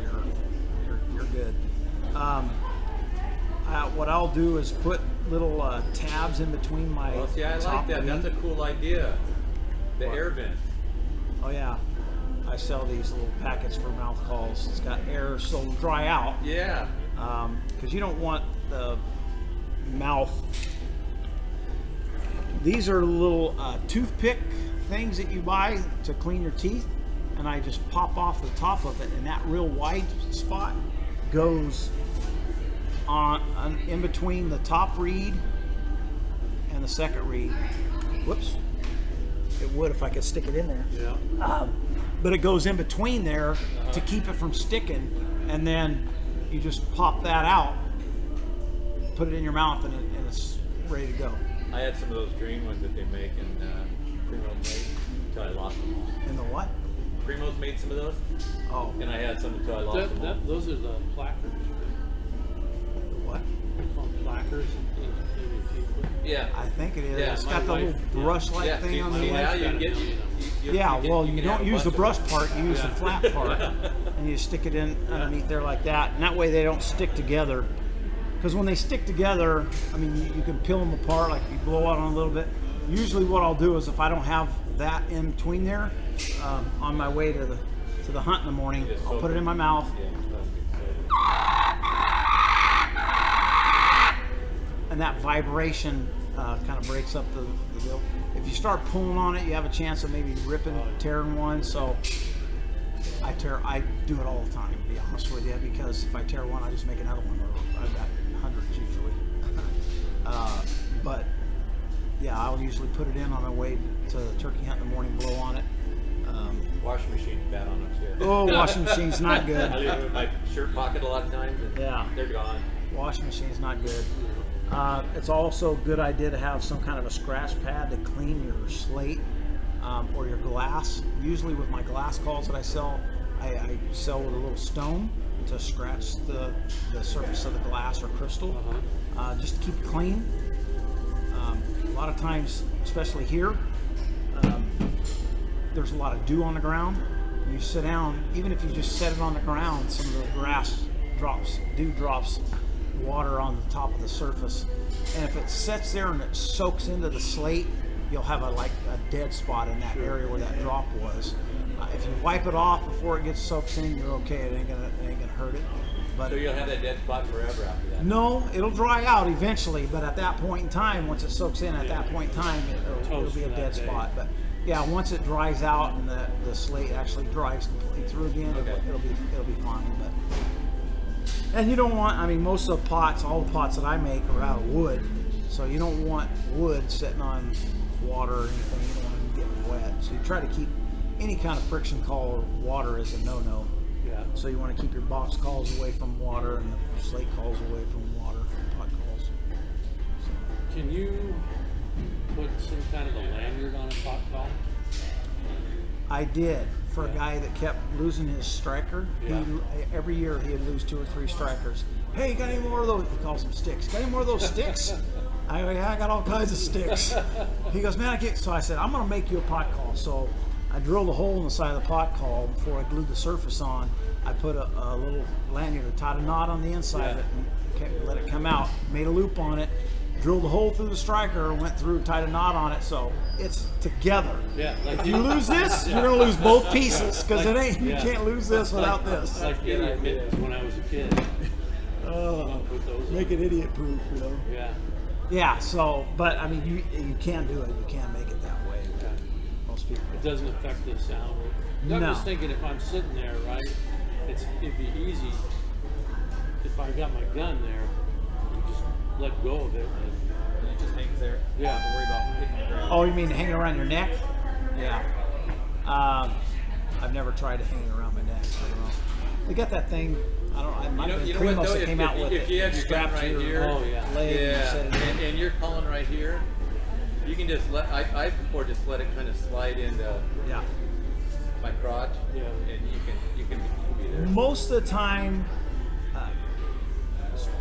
you're good. What I'll do is put little tabs in between my Well, see, I top like that. That's a wing. cool idea. The What? air vent. Oh yeah, I sell these little packets for mouth calls. It's got air, so it'll dry out. Yeah. Because you don't want the mouth. These are little toothpick things that you buy to clean your teeth, and I just pop off the top of it, and that real wide spot goes on in between the top reed and the second reed. Whoops. It would if I could stick it in there. Yeah. But it goes in between there to keep it from sticking, and then you just pop that out, put it in your mouth, and it's ready to go. I had some of those green ones that they make, and Primo's made until I lost them all. And the what? Primo's made some of those, Oh, and I had some until I lost them all. Those are the placards. what? They call them placards in your Yeah. I think it is. Yeah, It's my got the wife- little brush-like Yeah, thing on see, the now left. you can get Yeah, well, you can have don't a use the bunch of brush part, you use the Yeah. flat part, and you stick it in underneath there like that, and that way they don't stick together. Because when they stick together, I mean, you can peel them apart, like if you blow out on a little bit. Usually what I'll do is if I don't have that in between there, on my way to the hunt in the morning, Just I'll soak put it it. in my mouth, Yeah, and that vibration kind of breaks up the deal. If you start pulling on it, you have a chance of maybe ripping, tearing one. So I do it all the time, to be honest with you, because if I tear one, I just make another one. Or I've got hundreds usually. But yeah, I'll usually put it in on my way to the turkey hunt in the morning, blow on it. washing machine's bad on them too. Oh, washing machine's not I good. leave them in my shirt pocket a lot of times, and Yeah. they're gone. Washing machine's not good. It's also a good idea to have some kind of a scratch pad to clean your slate or your glass. Usually with my glass calls that I sell with a little stone to scratch the surface of the glass or crystal, just to keep it clean. A lot of times, especially here, there's a lot of dew on the ground. You sit down, even if you just set it on the ground, some of the grass dew drops water on the top of the surface. And if it sits there and it soaks into the slate, you'll have a dead spot in that area where that drop was. If you wipe it off before it gets soaked in, you're okay. It ain't gonna hurt it. But So you'll have that dead spot forever after that. no, it'll dry out eventually, but at that point in time, once it soaks in, at that point in time, it'll be a dead spot. But yeah, once it dries out and the slate actually dries completely through again, it'll be fine. But and you don't want, I mean, most of the pots, all the pots that I make are out of wood, so you don't want wood sitting on water or anything. You don't want them getting wet. So you try to keep any kind of friction call or water is a no-no. Yeah. So you want to keep your box calls away from water and the slate calls away from water, pot calls. Can you put some kind of a lanyard on a pot call? I did for a guy that kept losing his striker. Yeah. Every year he'd lose 2 or 3 strikers. Hey, you got any more of those? He calls them sticks. Got any more of those sticks? I go, yeah, I got all kinds of sticks. He goes, man, I can't. So I said, I'm going to make you a pot call. So I drilled a hole in the side of the pot call before I glued the surface on. I put a little lanyard, tied a knot on the inside of it, and let it come out. Made a loop on it, drilled a hole through the striker, went through, tied a knot on it, so it's together. Yeah. Like If you lose this, you're gonna lose both pieces, because it ain't. You can't lose this without this. Like idiot mittens when I was a kid. Put those on. Make it idiot proof, you know. Yeah. Yeah. So, but I mean, you can do it. You can make it that way. Yeah. Most people. It doesn't affect the sound. I'm No. just thinking if I'm sitting there, right, it'd be easy if I got my gun there, and just let go of it. And it just hangs there. Yeah. Don't have to worry about hitting the ground. Oh, you mean hanging around your neck? Yeah. I've never tried to hang it around my neck. I don't know. They got that thing. I don't know. It might have been You know what, Primos though? that came out with If you it. have your gun Strapped to right your here, Oh, yeah. leg and you set it in. and you're calling right here, you can just I before just let it kind of slide into Yeah. my crotch, Yeah. and you can be there. Most of the time,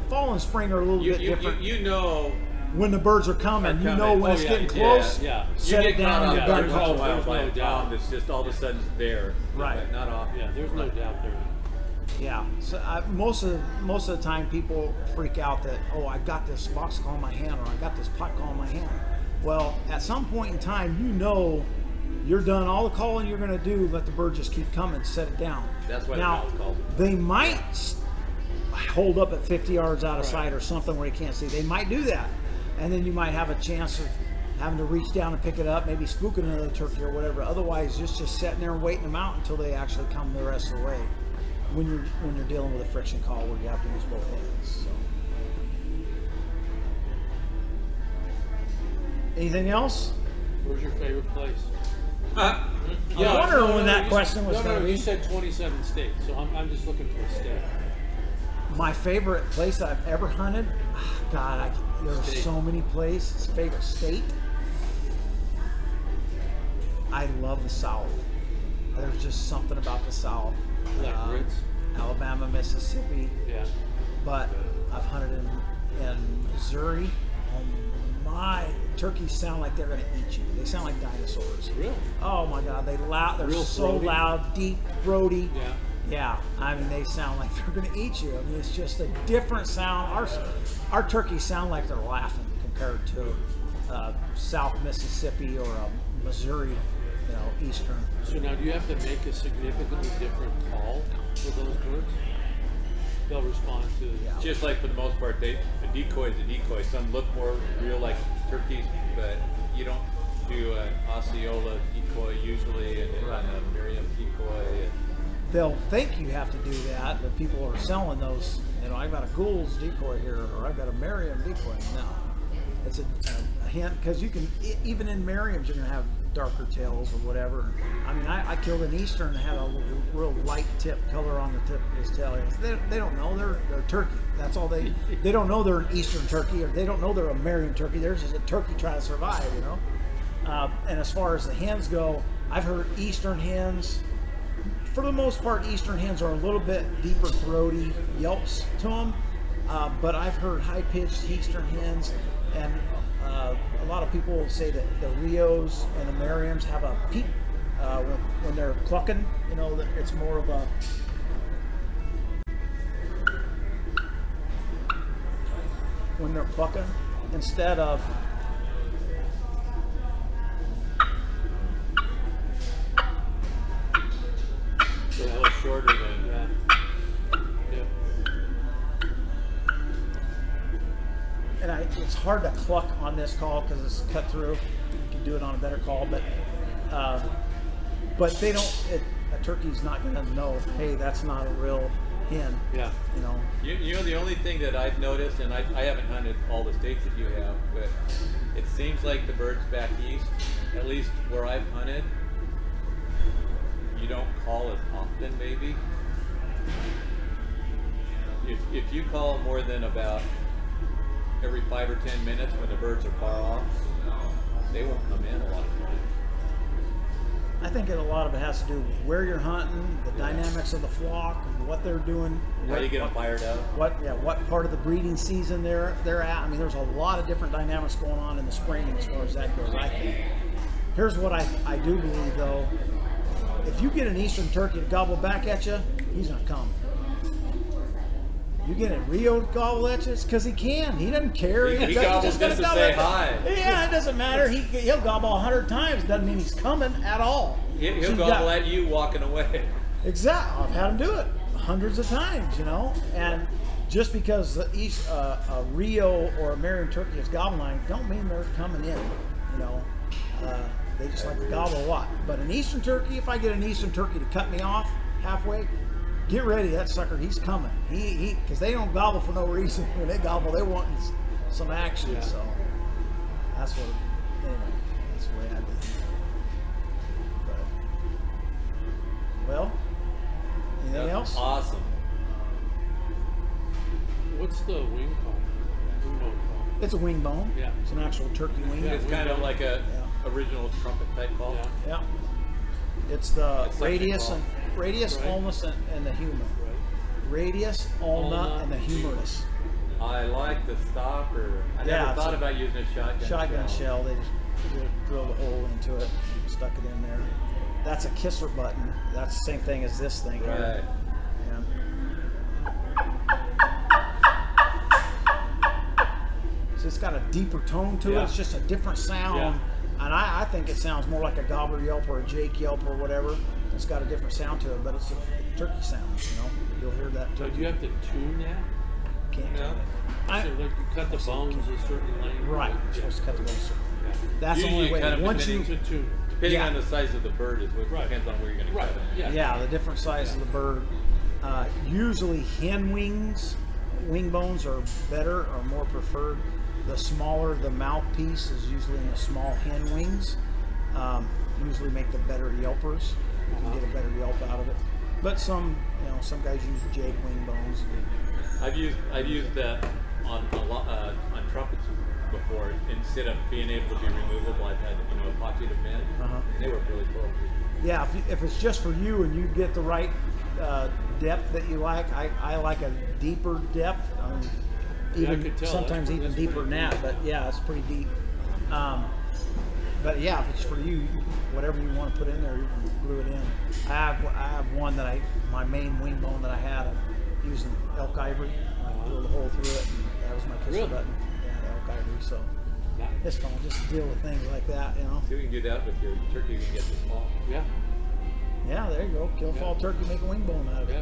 fall and spring are a little bit different. You know, When the birds are coming, you know when Oh, it's yeah, getting yeah, close. yeah. Set you it get caught down. off Your guard gun once in a comes while There's by no a doubt. bomb that's just all of a sudden there, Right. Not off. Yeah, there's no doubt there. Yeah. So most of the time, people freak out that, oh, I got this box call in my hand, or I got this pot call in my hand. Well, at some point in time, you know you're done all the calling you're going to do. Let the bird just keep coming. Set it down. That's why now, the mouth calls. they might hold up at 50 yards out of Right. sight or something where you can't see. They might do that, and then you might have a chance of having to reach down and pick it up, maybe spooking another turkey or whatever. Otherwise, just sitting there and waiting them out until they actually come the rest of the way. When you're dealing with a friction call where you have to use both hands. So. Anything else? Where's your favorite place? I wonder when that question was going to You be. said 27 states, so I'm just looking for a state. My favorite place I've ever hunted. God, there's State. so many places. Favorite state. I love the South. There's just something about the South. Like grits? Alabama, Mississippi, Yeah. but I've hunted in Missouri. Oh my! Turkeys sound like they're going to eat you. They sound like dinosaurs. Really? Oh my God! They're Real so throaty? loud, deep, throaty. Yeah. Yeah, I mean they sound like they're going to eat you. I mean it's just a different sound. Our turkeys sound like they're laughing compared to South Mississippi or Missouri, Eastern. So now, do you have to make a significantly different call for those birds? They'll respond to. Yeah. Just like for the most part, a decoy is a decoy. Some look more real like turkeys, but you don't do an Osceola decoy usually, and Right. a Merriam decoy. They'll think you have to do that, but people are selling those. I've got a Gould's decoy here, or I've got a Merriam decoy. No, it's a hint, because you can, even in Merriam's, you're going to have darker tails or whatever. I mean, I killed an Eastern that had a real light tip color on the tip of his tail. They don't know they're turkey. That's all they don't know they're an Eastern turkey, or they don't know they're a Merriam turkey. They're just a turkey trying to survive, you know. And as far as the hens go, I've heard Eastern hens, for the most part, Eastern hens are a little bit deeper throaty yelps to them. But I've heard high-pitched Eastern hens, and a lot of people say that the Rios and the Merriams have a peep when they're clucking. You know, that it's more of a when they're clucking instead of So a little shorter than. Yeah. and it's hard to cluck on this call because it's cut through. You can do it on a better call, but they don't. A turkey's not going to know. Hey, that's not a real hen. Yeah. You know. You know, the only thing that I've noticed, and I haven't hunted all the states that you have, but it seems like the birds back east, at least where I've hunted, you don't call as often, maybe. If you call more than about every 5 or 10 minutes when the birds are far off, they won't come in a lot of times. I think a lot of it has to do with where you're hunting, the dynamics of the flock, what they're doing. How you get them fired up? What part of the breeding season they're at. I mean, there's a lot of different dynamics going on in the spring as far as that goes, I think. Here's what I do believe, though. If you get an Eastern turkey to gobble back at you, he's not coming. You get a Rio to gobble at you, it's because he can. He doesn't care. He gobbles just to say hi. Yeah, it doesn't matter. He'll gobble 100 times. Doesn't mean he's coming at all. He'll gobble at you walking away. Exactly. I've had him do it hundreds of times, you know. And just because a Rio or a Merriam turkey is gobbling, don't mean they're coming in, you know. They just like to gobble a lot. But an Eastern turkey, if I get an Eastern turkey to cut me off halfway, get ready, that sucker, he's coming. Because they don't gobble for no reason. When they gobble, they want some action. Yeah. So that's what. Anyway, that's the way I do it. But, well, anything else? Awesome. What's the wing call? Wing bone call? It's a wing bone. Yeah. It's an actual turkey wing. Yeah. It's kind of like a Yeah. original trumpet type call. Yeah. Yeah. It's the It's like radius a and radius, Right. ulmus, and the humor. Right. Radius, ulna, Ulna. and the humerus. I like the stopper. I Yeah, never it's thought a about using a shotgun. Shotgun shell. They just drilled a hole into it, stuck it in there. That's a kisser button. That's the same thing as this thing Right. here. Yeah. So it's got a deeper tone to Yeah. it. It's just a different sound. Yeah. And I think it sounds more like a gobbler yelp or a Jake yelp or whatever. It's got a different sound to it, but it's a turkey sound, you know. You'll hear that So turkey. do you have to tune that? Can't No. tune it. So like you cut the bones a certain length? Right. You're Yeah. supposed to cut the bones. Yeah. That's the Usually only way. kind of Once you, depending- To tune. Depending Yeah. on the size of the bird is what Right. depends on where you're going to Right. cut it. Yeah. yeah, the different size of the bird. Usually hen wings, wing bones are better or more preferred. The smaller the mouthpiece is usually in the small hen wings. Usually make the better yelpers. You can get a better yelp out of it. But some guys use Jake wing bones. I've used that on trumpets before. Instead of being able to be removable, I've had epoxy to mint. Uh-huh. They were really cool. Yeah, if it's just for you and you get the right depth that you like, I like a deeper depth. Yeah, I Even could tell. sometimes That's even deeper pretty than that, cool. but yeah, it's pretty deep. But yeah, if it's for you, whatever you want to put in there, you can glue it in. I have one that my main wing bone that I had, I'm using elk ivory. I drilled a hole through it, and that was my kisser Really? button. Yeah, elk ivory. So Nice. it's fun just to deal with things like that, you know. See if we can do that with your turkey. You can get this small. Yeah. Yeah, there you go. Kill a fall turkey, make a wing bone out of it. Yeah.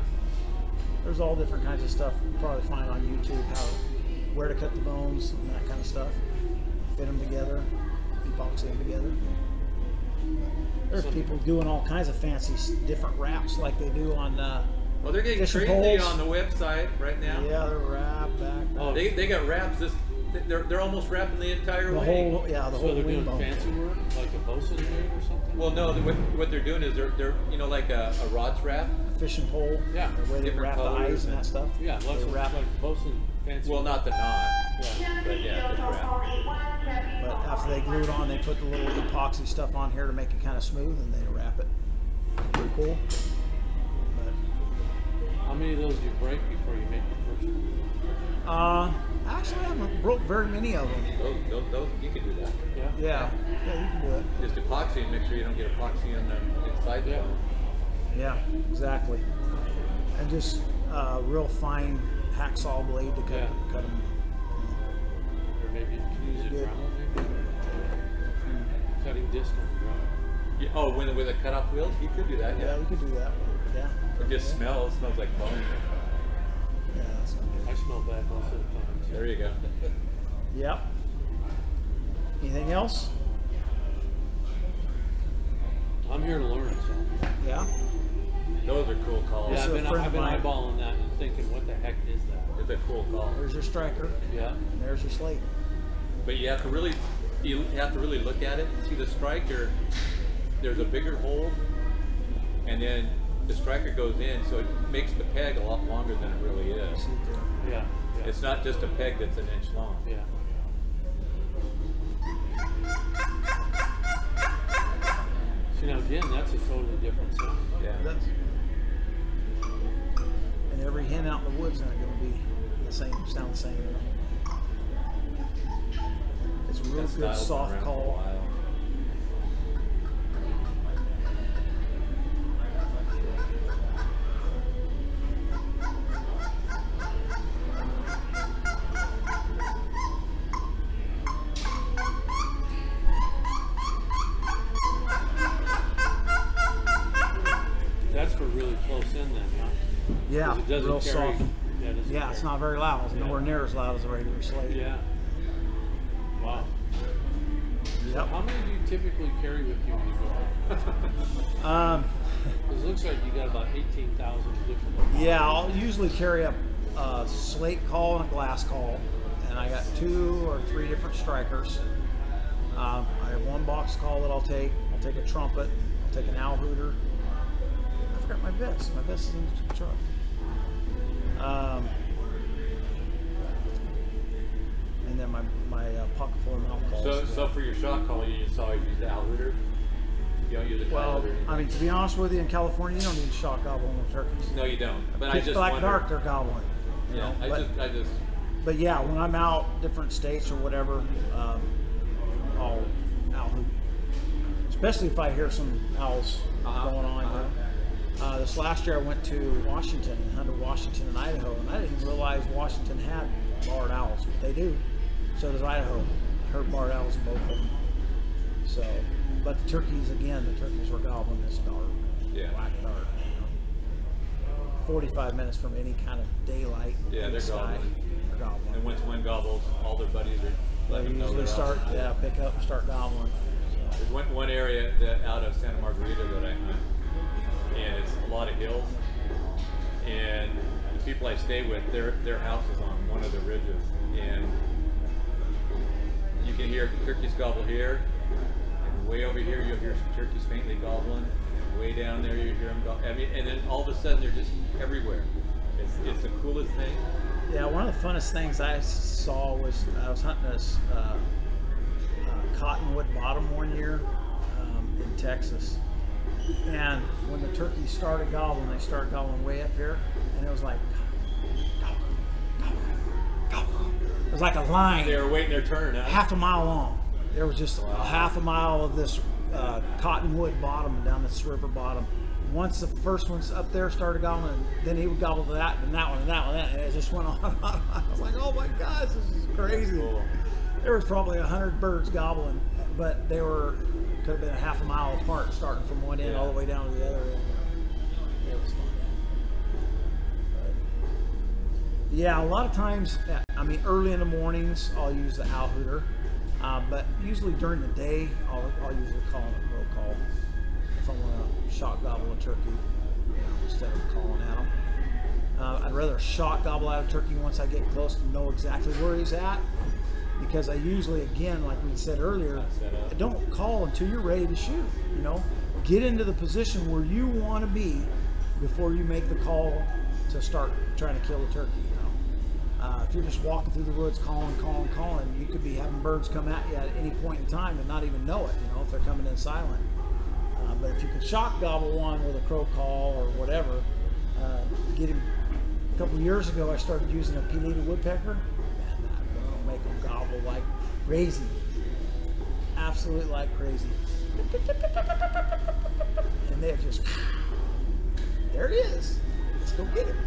There's all different kinds of stuff you probably find on YouTube, where to cut the bones and that kind of stuff. Fit them together, epoxy them together. There's people doing all kinds of fancy different wraps like they do on Well, they're getting fishing crazy poles. on the website right now. Yeah, they're wrapped back. Oh, They got wraps they're almost wrapping the entire The wing. whole, yeah, the So whole they're wing doing bone. fancy work, like a bosun rig or something? Well, no, what they're doing is they're like a rods wrap. Fishing pole. Yeah. The way they Different wrap the colors eyes and that stuff. Yeah, lots They of wrap. like bosun fancy. Well, not the knot, Yeah. but yeah, just wrap. But after they glue it on, they put the little epoxy stuff on here to make it kind of smooth, and they wrap it. Pretty cool. How many of those do you break before you make the first one? But actually, I haven't broke very many of them. Those you can do that. Yeah. Yeah, yeah, you can do it. Just epoxy and make sure you don't get epoxy in the inside the Yeah. bone. Yeah, exactly. And just real fine hacksaw blade to Yeah. cut them. Or maybe you can use it Good. round, maybe. Cutting disc on the ground. Yeah, oh, with a cut off wheels, you could do that. Yeah, Yeah. you could do that. Yeah. It just smells like bone. Yeah, that's not I good. smell bad most of the time. There you go. Yep. Anything else? I'm here to learn, so. Yeah. Those are cool calls. Yeah, This is a friend I've of been mine. eyeballing that and thinking, what the heck is that? It's a cool call. There's your striker, Yeah. and there's your slate. But you have to really look at it. See the striker, there's a bigger hole, and then the striker goes in, so it makes the peg a lot longer than it really is. See it there. Yeah. Yeah. It's not just a peg that's an inch long. Yeah. See, now again, that's a totally different sound. Yeah. That's, and every hen out in the woods not going to be the same, sound the same. It's a real That good style's been soft around for a call. while. That's for really close in then, huh? Yeah, 'Cause it doesn't real carry, soft. Yeah, it doesn't Yeah, it's not very loud. It's nowhere near as loud as a regular slate. Yeah. Wow. Yep. How many do you typically carry with you when you go out? 'Cause it looks like you got about 18,000 different. Yeah, I'll usually carry a slate call and a glass call, and I got 2 or 3 different strikers. I have one box call that I'll take. I'll take a trumpet. I'll take an owl hooter. I forgot my vest. My vest is in the truck. And then my pocket full of mouth calls. So for your shot call, you just always use the owl hooter. You don't use a Well, coyote or anything. I mean, to be honest with you, in California, you don't need shot gobbling with turkeys. No, you don't. But I Pitch just black wonder. dark, they're gobbling. you Yeah, know, I just. But yeah, when I'm out different states or whatever, I'll owl hoot. Especially if I hear some owls going on. You know? This last year I went to Washington and hunted Washington and Idaho, and I didn't realize Washington had barred owls, but they do. So does Idaho. I heard barred owls in both of them. So, but the turkeys, again, the turkeys were gobbling this dark. Yeah. Black dark. You know? 45 minutes from any kind of daylight. Yeah, in the they're sky. gobbling. They're gobbling. And once one gobbles, all their buddies are They letting them know usually they're start, out. pick up and start gobbling. There's one area that out of Santa Margarita that I hunt, and it's a lot of hills. And the people I stay with, their house is on one of the ridges, and you can hear turkeys gobble here, and way over here you'll hear some turkeys faintly gobbling, and way down there you hear them gobble. I mean, and then all of a sudden they're just everywhere. It's the coolest thing. Yeah, one of the funnest things I saw was I was hunting this cottonwood bottom one year in Texas, and when the turkeys started gobbling, they started gobbling way up here, and it was like, it was like a line. They were waiting their turn. Huh? Half a mile long. There was just a half a mile of this cottonwood bottom down this river bottom. Once the first ones up there started gobbling, then he would gobble to that, and that one, and that one, and it just went on and on. I was like, oh my gosh, this is crazy. Cool. There was probably 100 birds gobbling, but they could have been a half a mile apart, starting from one end all the way down to the other end. It was fun. But yeah, a lot of times, I mean, early in the mornings, I'll use the owl hooter, but usually during the day, I'll usually call it a crow call if I want to shot gobble a turkey, instead of calling at him. I'd rather shot gobble at a turkey once I get close to know exactly where he's at, because I usually, again, like we said earlier, I don't call until you're ready to shoot. You know, get into the position where you want to be before you make the call to start trying to kill a turkey. You know, if you're just walking through the woods calling, you could be having birds come at you at any point in time and not even know it. You know, if they're coming in silent. But if you can shock gobble one with a crow call or whatever, get him. A couple of years ago, I started using a Pelita woodpecker. Man, that'll make them gobble like crazy, absolutely like crazy. And they're just, there it is. Let's go get him.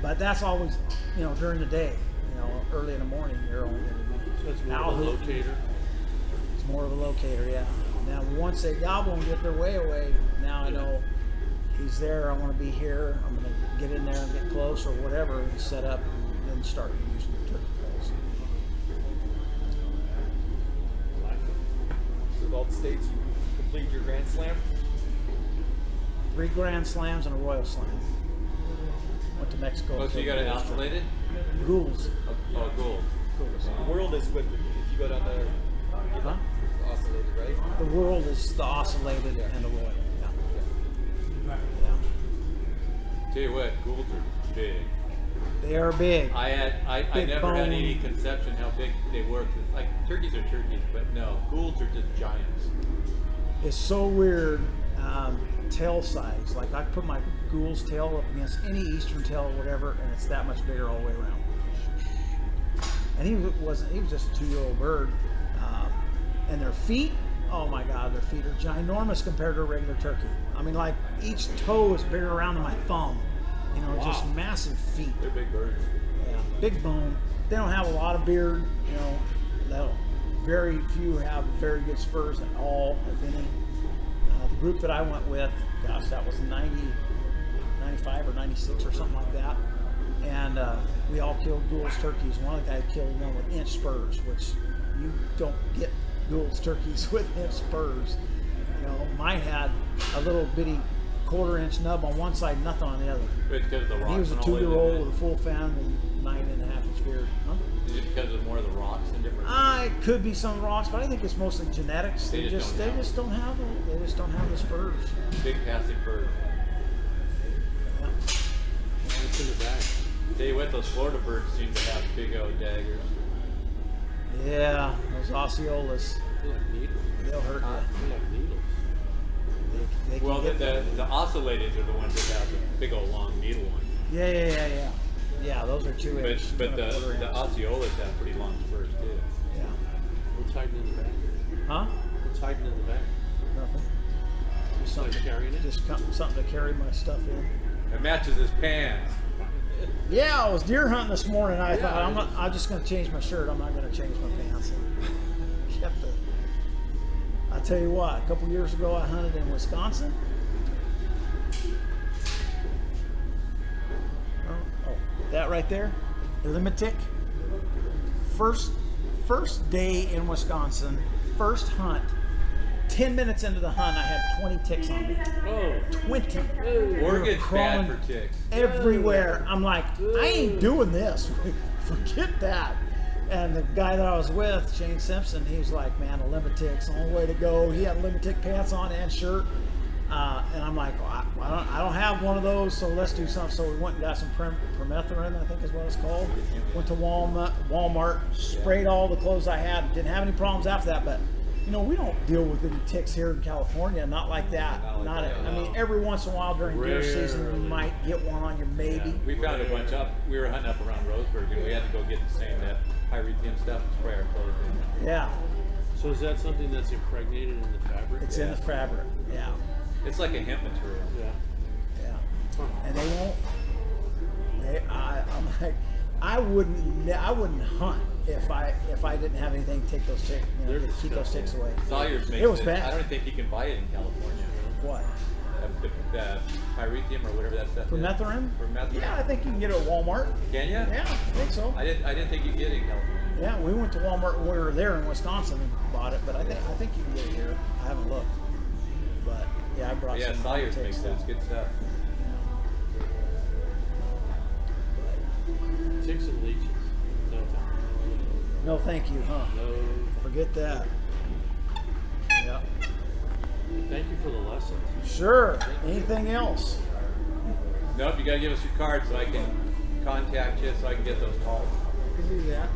But that's always, you know, during the day. You know, early in the morning, you're only going to be. So it's more of a locator. It's more of a locator, yeah. Now, once they gobble and get their way away, now I know he's there. I want to be here. I'm going to get in there and get close or whatever and set up and then start using the turkey calls. So with all the states, you complete your Grand Slam? 3 Grand Slams and a Royal Slam. Went to Mexico. Oh, so you got it oscillated? Ghouls. Oh, gold. The world is with it. If you go down there, Huh? oscillated, right? The world is the oscillated and the Royal. Yeah. Tell you what, goulds are big. They are big. I Big never had bone. any conception how big they were. It's like turkeys are turkeys, but no, goulds are just giants. It's so weird. Tail size. Like I put my ghoul's tail up against any eastern tail or whatever, and it's that much bigger all the way around. And he was just a 2-year-old bird. And their feet, oh my God, their feet are ginormous compared to a regular turkey. I mean, like each toe is bigger around than my thumb. You know, just massive feet. They're big birds. Yeah, big bone. They don't have a lot of beard. You know, very few have very good spurs at all, if any. The group that I went with, gosh, that was 95 or 96 or something like that. And we all killed Gould's turkeys. One of the guys killed one with inch spurs, which you don't get Gould's turkeys with inch spurs. You know, mine had a little bitty 1/4 inch nub on one side, nothing on the other. It's because of the rocks. He was a and all that, 2-year-old isn't with a full fan and 9.5 inch beard. Huh? Is it because of more of the rocks and different? It could be some rocks, but I think it's mostly genetics. They just don't have the spurs. Big passive bird. Yeah. What's in the back? Tell you what, those Florida birds seem to have big old daggers. Yeah, those Osceolas, They're like needles. they'll hurt They're like needles. you. They can Well, get the oscillators are the ones that have the big old long needle ones. Yeah. Yeah, those are 2 But inch. but and a 1/4 the inch. Osceolas have pretty long spurs too. Yeah. What's hiding in the back? Huh? What's hiding in the back? Nothing. Just Like something, carrying it? something to carry my stuff in. It matches his pants. Yeah, I was deer hunting this morning. I thought I'm just going to change my shirt. I'm not going to change my pants. Kept the. I tell you what, a couple years ago I hunted in Wisconsin. Oh, that right there, Limitic. First day in Wisconsin, first hunt. 10 minutes into the hunt, I had 20 ticks on me. Oh, 20. Oregon's crawling bad for ticks. Everywhere. I'm like, I ain't doing this. Forget that. And the guy that I was with, Shane Simpson, he was like, man, a Limitic's the only way to go. He had Limitic pants on and shirt. And I'm like, well, I don't have one of those, so let's do something. So we went and got some permethrin, I think is what it's called. Went to Walmart, sprayed all the clothes I had. Didn't have any problems after that, but you know, we don't deal with any ticks here in California. Not like that. I mean, every once in a while during deer season, you might get one on you, maybe. Yeah, we found a bunch up. We were hunting up around Roseburg, and we had to go get the same that pyrethrum stuff and spray our clothes in. Yeah, so is that something that's impregnated in the fabric? it's in the fabric. Yeah, It's like a hemp material. Yeah. yeah. And they won't. I'm like, I wouldn't hunt if I didn't have anything to take those ticks, you know, to keep those ticks away. Sawyer's makes It was it. bad. I don't think you can buy it in California. What? The pyrethrum or whatever that stuff Permethrin? is. Permethrin? Yeah, I think you can get it at Walmart. Can you? Yeah, I think so. I didn't think you could get it in California. Yeah, we went to Walmart when we were there in Wisconsin and bought it, but I think you can get it here. I haven't looked, but yeah, I brought Yeah, some. Sawyer's ticks makes it. stuff. It's good stuff. Ticks and leeches. No time. No, thank you, huh? No. Forget that. Yeah. Thank you for the lessons. Sure. Anything else? Nope, you gotta give us your card so I can contact you so I can get those calls. You can do that.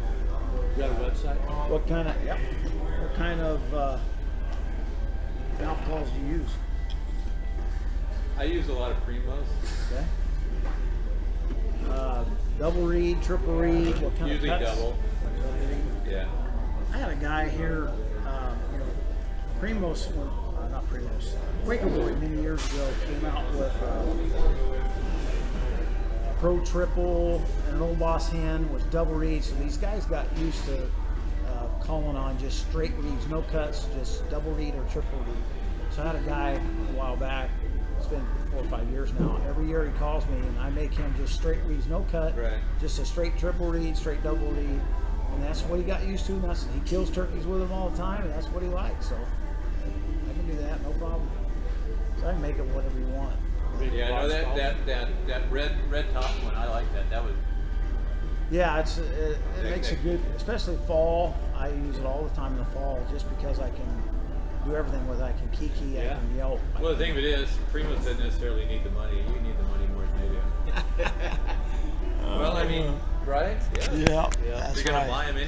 You got a website? What kind of? Yep. What kind of mouth calls do you use? I use a lot of Primos. Okay. Double reed, triple reed. What kind Usually of cuts? double. Double reed. Yeah. I had a guy here, you know, Primos, not Primos, Quaker Boy many years ago came out with a Pro Triple and an Old Boss hen with double reeds. So these guys got used to calling on just straight reeds, no cuts, just double reed or triple reed. So I had a guy a while back, it's been 4 or 5 years now, every year he calls me and I make him just straight reeds, no cut, Right. just a straight triple reed, straight double reed. And that's what he got used to, and he kills turkeys with them all the time, and that's what he likes. So I can do that, no problem. So I can make it whatever you want. Yeah, I know that red top one. I like that. That was Yeah, it makes a good, especially fall. I use it all the time in the fall, just because I can do everything with it. I can kiki, Yeah. I can yelp. well. The thing of it is, Primos doesn't necessarily need the money. You need the money more than they do. Well, I mean, right? Yeah, Yeah. that's You're gonna right. buy them anyway.